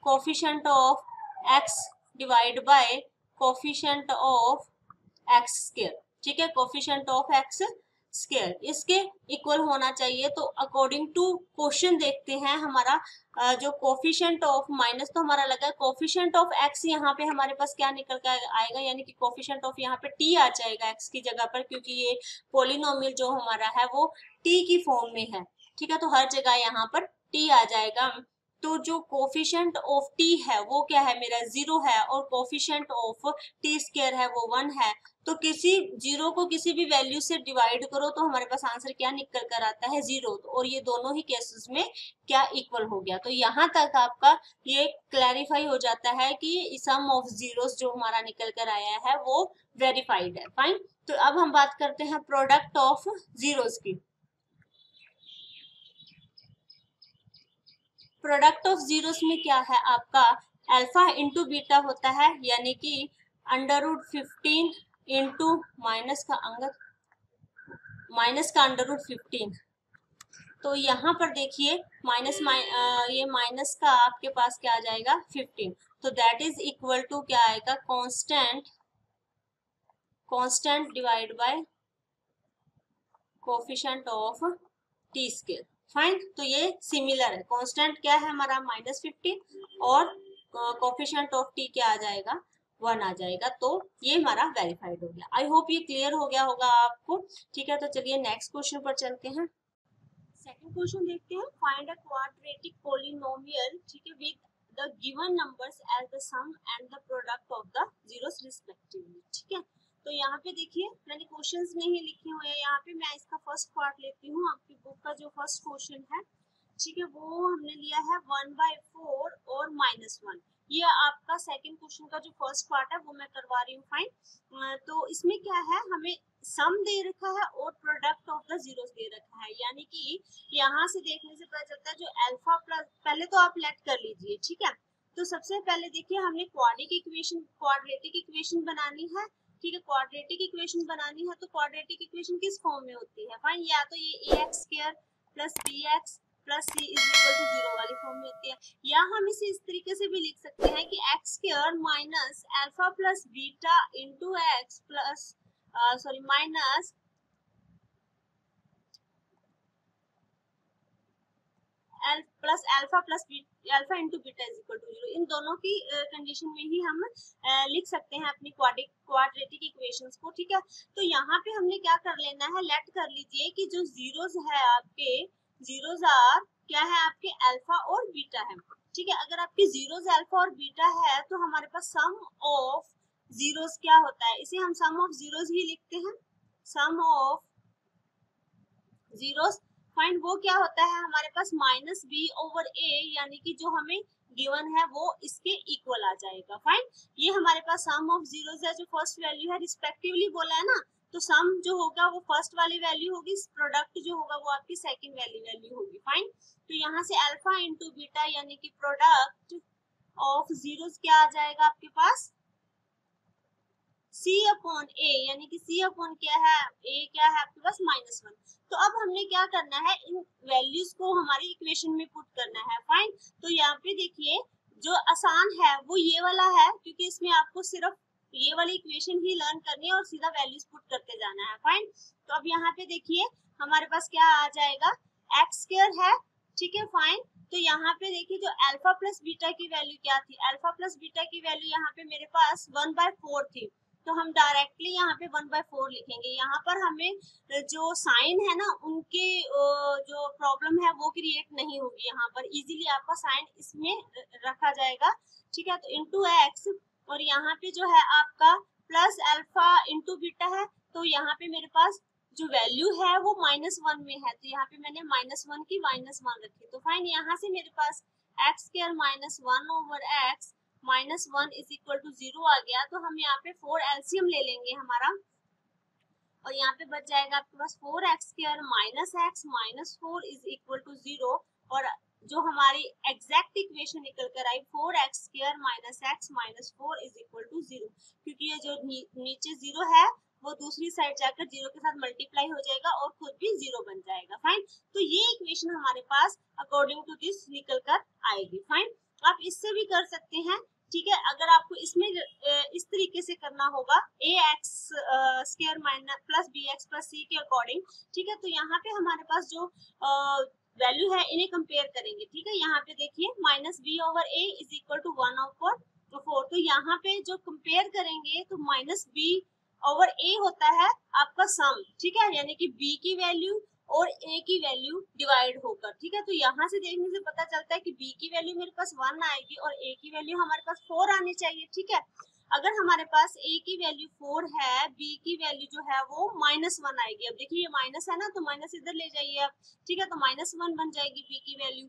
coefficient of x divide by coefficient of x square, ठीक है, कोफिशिएंट ऑफ x स्क्वायर इसके इक्वल होना चाहिए। तो अकॉर्डिंग टू क्वेश्चन देखते हैं, हमारा जो कोफिशिएंट ऑफ माइनस तो हमारा लगा है, कोफिशिएंट ऑफ x यहाँ पे हमारे पास क्या निकल कर आएगा, यानी कि कोफिशिएंट ऑफ यहाँ पे t आ जाएगा x की जगह पर, क्योंकि ये पॉलिनोमियल जो हमारा है वो t की फॉर्म में है, ठीक है। तो हर जगह यहाँ पर t आ जाएगा। तो जो कोफिशिएंट ऑफ t है वो क्या है, मेरा 0 है, और कोफिशिएंट ऑफ t स्क्वायर है वो 1 है। तो किसी 0 को किसी भी वैल्यू से डिवाइड करो तो हमारे पास आंसर क्या निकल कर आता है, 0। और ये दोनों ही केसेस में क्या इक्वल हो गया। तो यहाँ तक आपका ये क्लैरिफाई हो जाता है कि सम ऑफ जीरोस जो हमारा निकल कर आया है वो वेरीफाइड है। फाइन, तो अब हम बात करते हैं प्रोडक्ट ऑफ जीरोस की। प्रोडक्ट ऑफ जीरोस में क्या है आपका, अल्फा इंटू बीटा होता है, यानी कि √15 इंटू माइनस का √15, तो यहाँ पर देखिए ये माइनस का आपके पास क्या आ जाएगा 15, तो दैट इज इक्वल टू क्या आएगा constant divide by coefficient of T scale. Fine, तो ये सिमिलर है। कांस्टेंट क्या है हमारा -15 और कोफिशिएंट ऑफ टी क्या आ जाएगा 1 आ जाएगा। तो ये हमारा वेरीफाइड हो गया। आई होप ये क्लियर हो गया होगा आपको। ठीक है, तो चलिए नेक्स्ट क्वेश्चन पर चलते हैं। सेकंड क्वेश्चन देखते हैं। फाइंड अ क्वाड्रेटिक पोलिनोमियल, ठीक है, with the given numbers as the sum and the product of the zeros respectively. ठीक है, तो यहाँ पे देखिए मैंने क्वेश्चंस नहीं लिखे हुए हैं। यहाँ पे मैं इसका फर्स्ट पार्ट लेती हूँ। आपकी बुक का जो फर्स्ट क्वेश्चन है, ठीक है, वो हमने लिया है 1/4 और -1। ये आपका सेकंड क्वेश्चन का जो फर्स्ट पार्ट है वो मैं करवा रही हूँ। फाइन, तो इसमें क्या है, हमें सम दे रखा है और प्रोडक्ट ऑफ द जीरोस दे रखा है। यानी कि यहाँ से देखने से पता चलता है जो अल्फा प्लस, पहले तो आप लेट कर लीजिए। ठीक है, तो सबसे पहले देखिए हमने क्वाड्रेटिक इक्वेशन बनानी है। ठीक है, क्वाड्रेटिक इक्वेशन बनानी है तो क्वाड्रेटिक इक्वेशन किस फॉर्म में होती है? फाइन, या तो ये ax square plus bx plus c is equal to 0 वाली फॉर्म में होती है, या हम इसे इस तरीके से भी लिख सकते हैं कि x square minus alpha plus beta into x plus minus plus alpha into beta is equal to 0। इन दोनों की कंडीशन में ही हम लिख सकते हैं अपनी क्वाड्रेटिक इक्वेशंस को। ठीक है, तो यहाँ पे हमने क्या कर लेना है, लेट कर लीजिए कि जो जीरोस है आपके, जीरोस आर क्या है आपके अल्फा और बीटा है। ठीक है, अगर आपके जीरोस अल्फा और बीटा है तो हमारे पास सम ऑफ जीरोस क्या होता है, इसे हम सम ऑफ जीरोस ही लिखते हैं। सम ऑफ जीरोस, फाइंड वो क्या होता है हमारे पास -b/a, यानी कि जो हमें गिवन है वो इसके इक्वल आ जाएगा। फाइन, ये हमारे पास सम ऑफ जीरोस है, जो फर्स्ट वैल्यू है रिस्पेक्टिवली बोला है ना, तो सम जो होगा वो फर्स्ट वाली वैल्यू होगी, प्रोडक्ट जो होगा वो आपकी सेकंड वैल्यू होगी। फाइन, तो यहाँ से अल्फा इंटू बीटा यानी कि प्रोडक्ट ऑफ जीरोस क्या आ जाएगा आपके पास C/A, यानी कि C/ क्या है, A क्या है आपके पास -1। तो अब हमने क्या करना है, इन वैल्यूज को हमारी इक्वेशन में पुट करना है। फाइन, तो यहाँ पे देखिए जो आसान है वो ये वाला है, क्योंकि इसमें आपको सिर्फ ये वाली इक्वेशन ही लर्न करनी है और सीधा वैल्यूज पुट करते जाना है। फाइन, तो अब यहाँ पे देखिए हमारे पास क्या आ जाएगा, एक्स स्क्वायर है। ठीक है, फाइन, तो यहाँ पे देखिए जो अल्फा प्लस बीटा की वैल्यू क्या थी, अल्फा प्लस बीटा की वैल्यू यहाँ पे मेरे पास 1/4 थी, तो हम डायरेक्टली यहाँ पे 1/4 लिखेंगे। यहाँ पर हमें जो साइन है ना उनके जो प्रॉब्लम है वो क्रिएट नहीं होगी, यहाँ पर इजीली आपका साइन इसमें रखा जाएगा। ठीक है, तो इंटू एक्स, और यहाँ पे जो है आपका प्लस अल्फा इंटू बीटा है, तो यहाँ पे मेरे पास जो वैल्यू है वो -1 में है, तो यहाँ पे मैंने -1 की -1 रखी। तो फाइन, यहाँ से मेरे पास X square -1/x -1 is equal to 0 आ गया। तो हम यहाँ पे 4 एलसीएम ले लेंगे हमारा, और यहाँ पे बच जाएगा आपके पास 4x square -x -4 is equal to 0, और जो हमारी एग्जैक्ट इक्वेशन निकल कर आई 4x square -x -4 is equal to 0, क्योंकि ये जो नीचे 0 है वो दूसरी साइड जाकर 0 के साथ मल्टीप्लाई हो जाएगा और खुद भी 0 बन जाएगा। फाइन, तो ये इक्वेशन हमारे पास अकॉर्डिंग टू दिस निकल कर आएगी। फाइन, आप इससे भी कर सकते हैं। ठीक है, अगर आपको इसमें इस तरीके से करना होगा ax square minus plus bx plus c के अकॉर्डिंग। ठीक है, तो यहाँ पे हमारे पास जो वैल्यू है इन्हें कंपेयर करेंगे। ठीक है, यहाँ पे देखिए -b/a इज इक्वल टू 1/4, तो यहाँ पे जो कंपेयर करेंगे तो -b/a होता है आपका सम। ठीक है, यानी कि b की वैल्यू और a की वैल्यू डिवाइड होकर। ठीक है, तो यहाँ से देखने से पता चलता है कि b की वैल्यू मेरे पास 1 आएगी और a की वैल्यू हमारे पास 4 आनी चाहिए। ठीक है, अगर हमारे पास a की वैल्यू 4 है, b की वैल्यू जो है वो -1 आएगी। अब देखिए ये माइनस है ना, तो माइनस इधर ले जाइए आप। ठीक है, तो -1 बन जाएगी b की वैल्यू।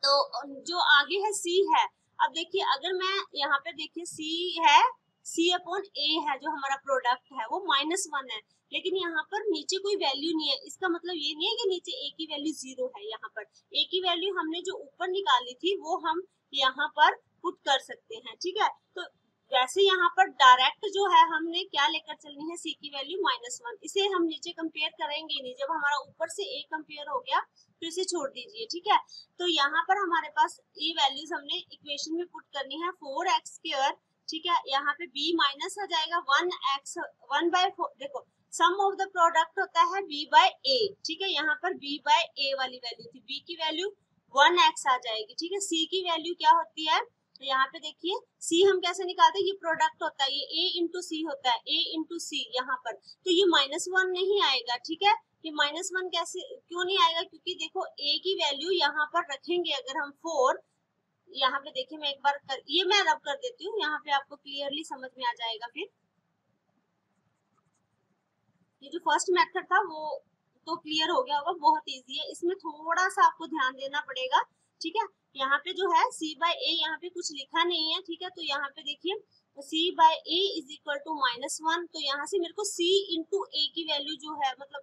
तो जो आगे है c है, अब देखिए अगर मैं यहाँ पे देखिए c है, C/A है, जो हमारा प्रोडक्ट है वो -1 है, लेकिन यहाँ पर नीचे कोई वैल्यू नहीं है। इसका मतलब ये नहीं है कि नीचे a की वैल्यू 0 है। यहाँ पर a की वैल्यू हमने जो ऊपर निकाली थी वो हम यहाँ पर पुट कर सकते हैं। ठीक है, तो वैसे यहाँ पर डायरेक्ट जो है हमने क्या लेकर चलनी है, सी की वैल्यू -1, इसे हम नीचे कंपेयर करेंगे नहीं, जब हमारा ऊपर से ए कंपेयर हो गया तो इसे छोड़ दीजिए, ठीक है। तो यहाँ पर हमारे पास ये वैल्यूज हमने इक्वेशन में पुट करनी है, 4x², ठीक है। यहाँ पे b माइनस आ जाएगा 1x 1/4, देखो सम ऑफ द प्रोडक्ट होता है b/a, ठीक है। यहाँ पर b/a वाली वैल्यू थी, b की वैल्यू 1x आ जाएगी, ठीक है। c की वैल्यू क्या होती है, तो यहाँ पे देखिए c हम कैसे निकालते हैं, ये प्रोडक्ट होता है, ये a इंटू सी होता है, a इंटू सी यहाँ पर, तो ये -1 नहीं आएगा, ठीक है। ये -1 कैसे क्यों नहीं आएगा, क्योंकि देखो a की वैल्यू यहाँ पर रखेंगे अगर हम 4, यहाँ पे देखिए मैं एक बार ये मैं रब कर देती हूँ, यहाँ पे आपको क्लियरली समझ में आ जाएगा। फिर ये जो फर्स्ट मेथड था वो तो क्लियर हो गया होगा, बहुत इजी है, इसमें थोड़ा सा आपको ध्यान देना पड़ेगा, ठीक है। यहाँ पे जो है c/a यहाँ पे कुछ लिखा नहीं है, ठीक है। तो यहाँ पे देखिए c/a इज इक्वल टू -1, तो यहाँ से मेरे को c इंटू a की वैल्यू जो है, मतलब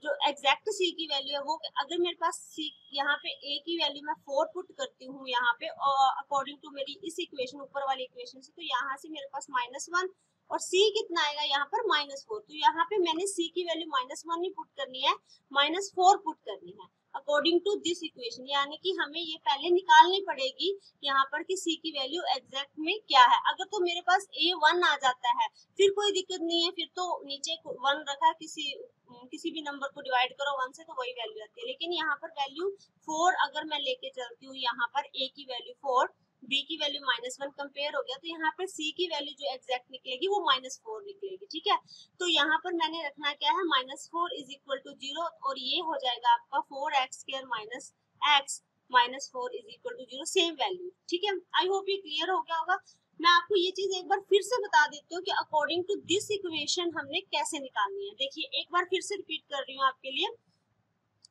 जो एग्जैक्ट c की वैल्यू है वो, अगर मेरे पास c यहाँ पे a की वैल्यू मैं 4 पुट करती हूँ यहाँ पे, और अकॉर्डिंग टू मेरी इस इक्वेशन ऊपर वाली इक्वेशन से, तो यहाँ से मेरे पास -1 और c कितना आएगा यहाँ पर -4, तो यहाँ पे मैंने c की वैल्यू -1 नहीं पुट करनी है, -4 पुट करनी है अकॉर्डिंग टू दिस इक्वेशन, यानी कि हमें ये पहले निकालनी पड़ेगी यहाँ पर कि c की वैल्यू एग्जैक्ट में क्या है। अगर तो मेरे पास a 1 आ जाता है फिर कोई दिक्कत नहीं है, फिर तो नीचे 1 रखा, किसी भी नंबर को डिवाइड करो 1 से तो वही वैल्यू आती है, लेकिन यहाँ पर वैल्यू 4 अगर मैं लेके चलती हूँ, यहाँ पर a की वैल्यू 4, b की वैल्यू -1 कंपेयर हो गया, तो यहाँ पर c की वैल्यू जो एग्जैक्ट निकलेगी वो -4 निकलेगी, ठीक है। तो यहाँ पर मैंने रखना क्या है, -4 इज इक्वल टू 0, और ये हो जाएगा आपका 4x² minus x -4 is equal to 0, same value, ठीक है। आई होप ये क्लियर हो गया होगा। मैं आपको ये चीज एक बार फिर से बता देती हूँ कि अकॉर्डिंग टू दिस इक्वेशन हमने कैसे निकालनी है। देखिए एक बार फिर से रिपीट कर रही हूँ आपके लिए,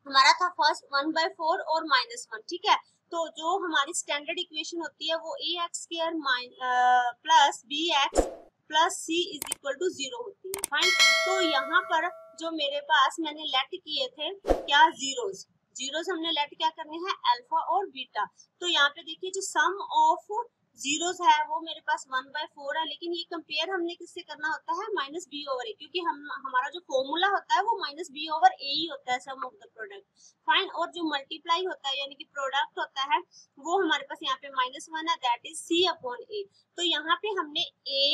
हमारा था फर्स्ट 1/4 और -1, ठीक है। तो जो हमारी स्टैंडर्ड इक्वेशन होती है वो ax² plus bx plus c is equal to 0 होती है, फाइन। तो यहाँ पर जो मेरे पास मैंने लेट किए थे क्या, जीरोस हमने लेट क्या करने हैं, अल्फा और बीटा। तो यहाँ पे देखिए जो सम ऑफ जीरोस है वो मेरे पास 1/4 है, लेकिन ये कंपेयर हमने किससे करना होता है, -b/a, क्योंकि हमारा जो फॉर्मूला होता है वो -b/a ही होता है, सम ऑफ द प्रोडक्ट, फाइन। और जो मल्टीप्लाई होता है यानी कि प्रोडक्ट होता है वो हमारे पास यहाँ पे -1 है, दैट इज c/a। तो यहाँ पे हमने a,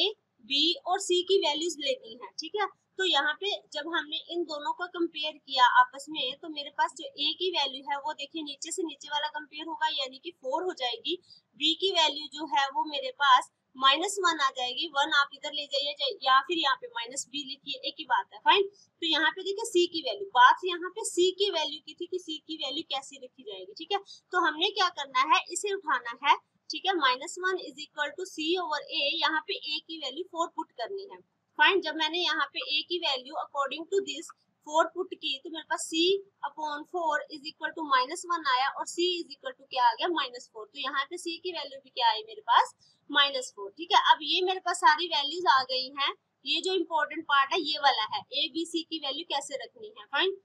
b और c की वैल्यूज लेनी है, ठीक है। तो यहाँ पे जब हमने इन दोनों को कंपेयर किया आपस में, तो मेरे पास जो a की वैल्यू है वो देखिए नीचे से नीचे वाला कंपेयर होगा, यानी कि 4 हो जाएगी। b की वैल्यू जो है वो मेरे पास -1 आ जाएगी, 1 आप इधर ले जाइए या फिर यहाँ पे -b लिखिए, एक ही बात है, फाइन। तो यहाँ पे देखिए c की वैल्यू, बात यहाँ पे c की वैल्यू की थी कि c की वैल्यू कैसी रखी जाएगी, ठीक है। तो हमने क्या करना है, इसे उठाना है, ठीक है। -1 इज इक्वल टू c/a, यहाँ पे a की वैल्यू 4 पुट करनी है, फाइन। जब मैंने यहाँ पे a की value according to this 4 put की, तो मेरे पास c/4 इज इक्वल टू -1 आया, और c इज इक्वल टू क्या आ गया, -4। तो यहाँ पे c की वैल्यू भी क्या आई मेरे पास, -4, ठीक है। अब ये मेरे पास सारी वैल्यूज आ गई हैं, ये जो इम्पोर्टेंट पार्ट है ये वाला है, a b c की वैल्यू कैसे रखनी है, फाइन।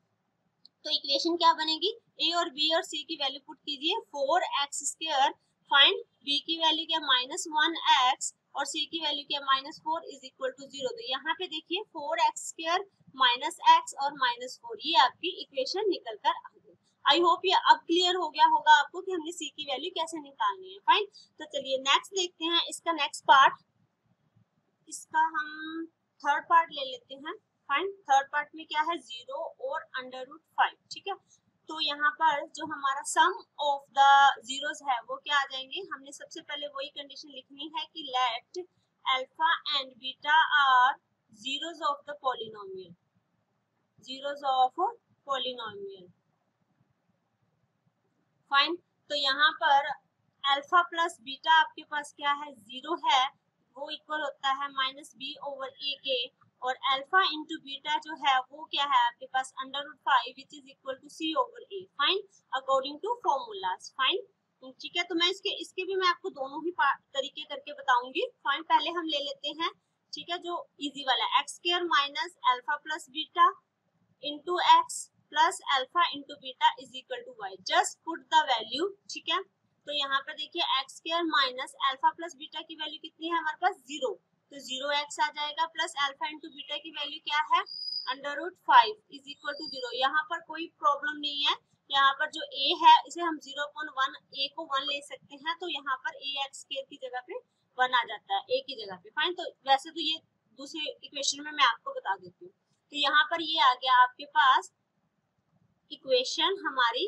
तो इक्वेशन क्या बनेगी, a और b और c की वैल्यू पुट कीजिए, 4x², फाइंड b की वैल्यू क्या, -1x, और c की वैल्यू क्या, -4 इज इक्वल टू 0। तो यहाँ पे देखिए 4x² -x और -4, ये आपकी इक्वेशन निकल कर आ गई। आई होप ये अब क्लियर हो गया होगा आपको कि हमने c की वैल्यू कैसे निकालनी है, फाइन। तो चलिए नेक्स्ट देखते हैं इसका नेक्स्ट पार्ट, इसका हम थर्ड पार्ट ले लेते हैं, फाइन। थर्ड पार्ट में क्या है, 0 और √5, ठीक है। तो यहाँ पर जो हमारा सम ऑफ द जीरोस है वो क्या आ जाएंगे, हमने सबसे पहले वही कंडीशन लिखनी है कि let alpha and beta are zeros of the polynomial, zeros of polynomial, fine. तो यहाँ पर अल्फा प्लस बीटा आपके पास क्या है, 0 है, वो इक्वल होता है -b/a के, और अल्फा इंटू बीटा जो है वो क्या है आपके पास √5 which is equal to c/a, fine, according to formulas, fine, ठीक है। तो मैं इसके भी मैं आपको दोनों ही तरीके करके बताऊंगी, फाइन। पहले हम ले लेते हैं, ठीक है, जो इजी वाला, x² minus alpha plus beta into x plus alpha into beta is equal to y, just put the value, ठीक है। तो यहाँ पर देखिए x square minus alpha plus beta की वैल्यू कितनी है हमारे पास 0, तो 0x आ जाएगा प्लस अल्फा इंटू बीटा की वैल्यू क्या है √5 इज इक्वल टू 0। यहाँ पर कोई प्रॉब्लम नहीं है, यहाँ पर जो a है इसे हम 0.1 a को 1 ले सकते हैं, तो यहाँ पर a एक्स स्क्वायर की जगह पे 1 आ जाता है a की जगह पे। फाइन, तो वैसे तो ये दूसरे इक्वेशन में मैं आपको बता देती हूँ। तो यहाँ पर ये आ गया आपके पास इक्वेशन हमारी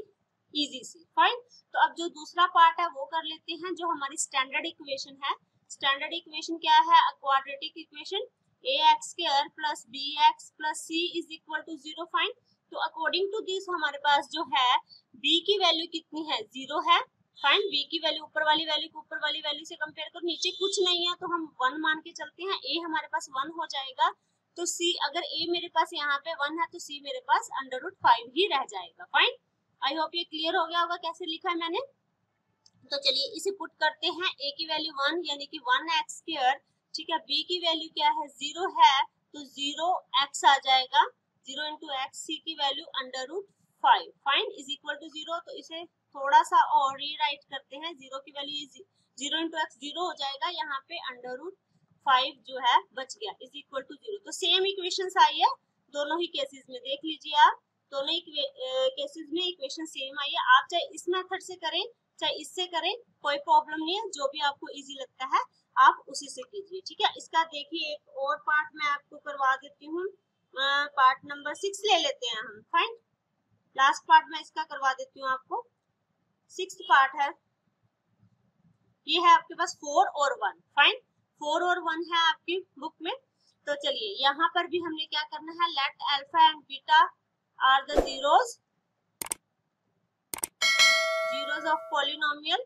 इजी सी। फाइन, तो अब जो दूसरा पार्ट है वो कर लेते हैं, जो हमारी स्टैंडर्ड इक्वेशन है। स्टैंडर्ड इक्वेशन क्या है, quadratic equation ax square plus bx plus c is equal to 0। Fine, तो अकॉर्डिंग टू दिस हमारे पास जो है b की वैल्यू कितनी है 0 है। फाइन, b की वैल्यू ऊपर वाली वैल्यू को ऊपर वाली वैल्यू से कंपेयर करो, नीचे कुछ नहीं है तो हम 1 मान के चलते हैं, a हमारे पास 1 हो जाएगा, तो c अगर a मेरे पास यहाँ पे 1 है तो c मेरे पास √5 ही रह जाएगा। फाइन, आई होप ये क्लियर हो गया होगा कैसे लिखा है मैंने। तो चलिए इसे पुट करते हैं, a की वैल्यू 1 यानी कि 1x स्क्वायर, ठीक है, b की वैल्यू क्या है 0 है, तो 0x आ जाएगा, 0 इंटू एक्स, c की value √5 fine is equal to 0। तो इसे थोड़ा सा और रीराइट करते हैं, 0 की वैल्यू 0 इंटू एक्स 0 हो जाएगा, यहाँ पे √5 जो है बच गया इज इक्वल टू 0। तो सेम इक्वेशंस आई है दोनों ही केसेस में, देख लीजिए आप, दोनों ही केसेस में इक्वेशन सेम आई है। आप चाहे इस मेथड से करें चाहे इससे करें, कोई प्रॉब्लम नहीं है, जो भी आपको इजी लगता है आप उसी से कीजिए, ठीक है। इसका देखिए एक और पार्ट मैं आपको करवा देती हूँ, पार्ट नंबर 6 ले लेते हैं हम। फाइन, लास्ट पार्ट मैं इसका करवा देती हूँ आपको, 6th पार्ट है, ये है आपके पास 4 और 1। फाइन, 4 और 1 है आपकी बुक में। तो चलिए यहाँ पर भी हमने क्या करना है, let alpha and beta are the zeros of polynomial,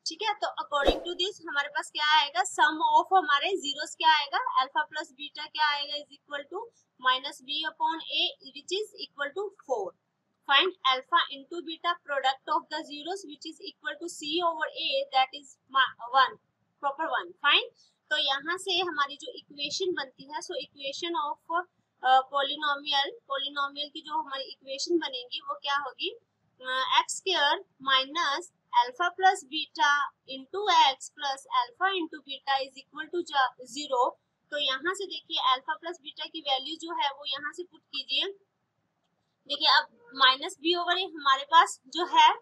ठीक है। तो अकॉर्डिंग टू दिस हमारे पास क्या आएगा, सम ऑफ हमारे जीरोस क्या आएगा, अल्फा प्लस बीटा क्या आएगा is equal to -b upon a which is equal to 4। Find alpha into beta product of the zeros which is equal to c over a that is 1 proper 1। Find, तो यहाँ से हमारी जो equation बनती है, so equation of polynomial की जो हमारी इक्वेशन बनेगी वो क्या होगी, x square minus alpha plus beta into x plus alpha into beta is equal to 0। तो यहाँ से देखिए अल्फा प्लस बीटा की वैल्यू जो है वो यहाँ से पुट कीजिए। देखिए अब -b ओवर a हमारे पास जो है,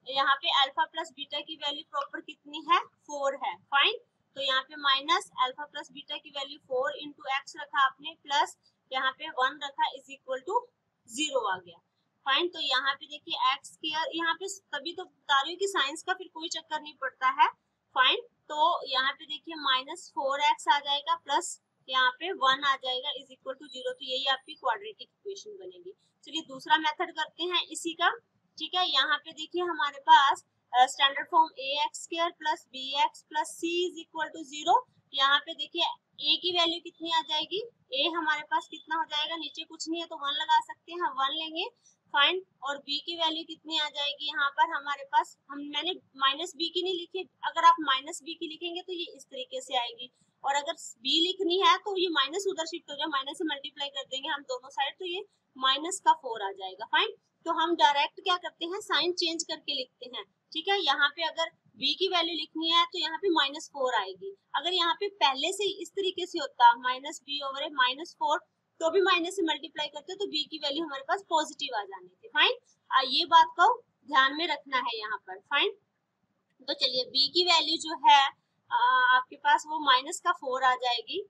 यहाँ पे अल्फा प्लस बीटा की वैल्यू प्रॉपर कितनी है 4 है। फाइन, तो यहाँ पे माइनस अल्फा प्लस बीटा की वैल्यू 4 इंटू एक्स रखा आपने, प्लस यहाँ पे 1 रखा इज इक्वल टू 0 आ गया। फाइन, तो यहाँ पे देखिए एक्स स्क्वायर, यहाँ पे तभी तो बता रही हूँ कि साइंस का फिर कोई चक्कर नहीं पड़ता है। फाइन, तो यहाँ पे देखिए -4x आ जाएगा प्लस यहाँ पे 1 आ जाएगा इज इक्वल टू 0। तो यही आपकी क्वाड्रेटिक इक्वेशन बनेगी। चलिए दूसरा मेथड करते हैं इसी का, ठीक है। यहाँ पे देखिए हमारे पास standard form ax square plus bx plus c is equal to 0। यहाँ पे देखिए a की वैल्यू कितनी आ जाएगी, a हमारे पास कितना हो जाएगा, नीचे कुछ नहीं है तो 1 लगा सकते हैं, 1 लेंगे। फाइन, और b की वैल्यू कितनी आ जाएगी, यहाँ पर हमारे पास मैंने -b की नहीं लिखी, अगर आप -b की लिखेंगे तो ये इस तरीके से आएगी, और अगर b लिखनी है तो ये माइनस उधर शिफ्ट हो जाए, माइनस से मल्टीप्लाई कर देंगे हम दोनों साइड, तो ये -4 आ जाएगा। फाइन, तो हम डायरेक्ट क्या करते हैं, साइन चेंज करके लिखते हैं, ठीक है। यहाँ पे अगर b की वैल्यू लिखनी है तो यहाँ पे -4 आएगी। अगर यहाँ पे पहले से इस तरीके से होता -b ओवर a -4, तो भी माइनस से मल्टीप्लाई करते तो b की वैल्यू हमारे पास पॉजिटिव आ जानी थी। फाइन, ये बात को ध्यान में रखना है यहाँ पर। फाइन, तो चलिए b की वैल्यू जो है आपके पास वो -4 आ जाएगी,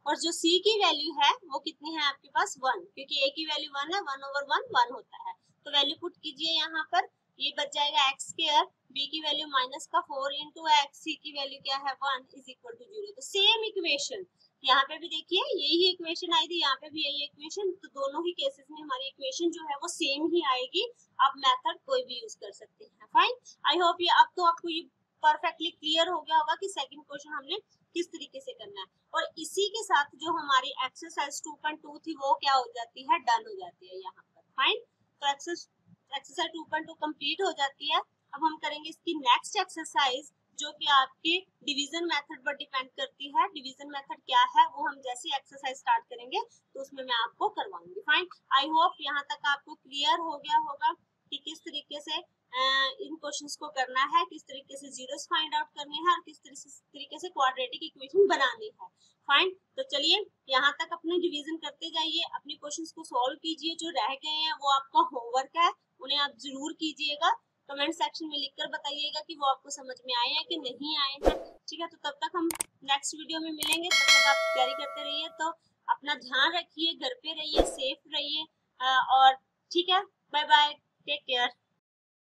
और जो c की वैल्यू है वो कितनी है आपके पास 1, क्योंकि a की वैल्यू 1 है, 1 ओवर 1 होता है। तो वैल्यू पुट कीजिए यहाँ पर, ये बच जाएगा एक्स स्क्वायर, b की वैल्यू -4 इंटू एक्स, c की वैल्यू क्या है 1 इज इक्वल टू 0। तो सेम इक्वेशन यहाँ पे भी देखिए, यही इक्वेशन आई थी, यहाँ पे भी यही इक्वेशन, तो दोनों ही केसेस में हमारी इक्वेशन जो है वो सेम ही आएगी। आप मेथड कोई भी यूज कर सकते हैं। फाइन, आई होप ये अब तो आपको ये परफेक्टली क्लियर हो गया होगा कि सेकंड क्वेश्चन हमने किस तरीके से करना है। और इसी के साथ जो हमारी एक्सरसाइज 2.2 थी वो क्या हो जाती है, डन हो जाती है यहाँ पर। फाइन, तो एक्सरसाइज 2.2 कंप्लीट हो जाती है। अब हम करेंगे इसकी नेक्स्ट एक्सरसाइज जो कि आपकी डिवीजन मेथड पर डिपेंड करती है। डिवीजन मेथड क्या है वो हम जैसे एक्सरसाइज स्टार्ट करेंगे तो उसमें मैं आपको करवाऊंगी। फाइन, आई होप यहाँ तक आपको क्लियर हो गया होगा कि किस तरीके से इन क्वेश्चंस को करना है, किस तरीके से जीरोस फाइंड आउट करने हैं और किस तरीके से क्वाड्रेटिक इक्वेशन बनानी है। फाइन, तो चलिए यहाँ तक अपने डिवीजन करते जाइए, अपने क्वेश्चंस को सॉल्व कीजिए। जो रह गए हैं वो आपका होमवर्क है, उन्हें आप जरूर कीजिएगा। कमेंट सेक्शन में लिखकर बताइएगा कि वो आपको समझ में आए हैं कि नहीं आए हैं। ठीक है, तो तब तक हम नेक्स्ट वीडियो में मिलेंगे, तब तक आप तैयारी करते रहिए। तो अपना ध्यान रखिए, घर पे रहिए, सेफ रहिए और ठीक है, बाय बाय, टेक केयर।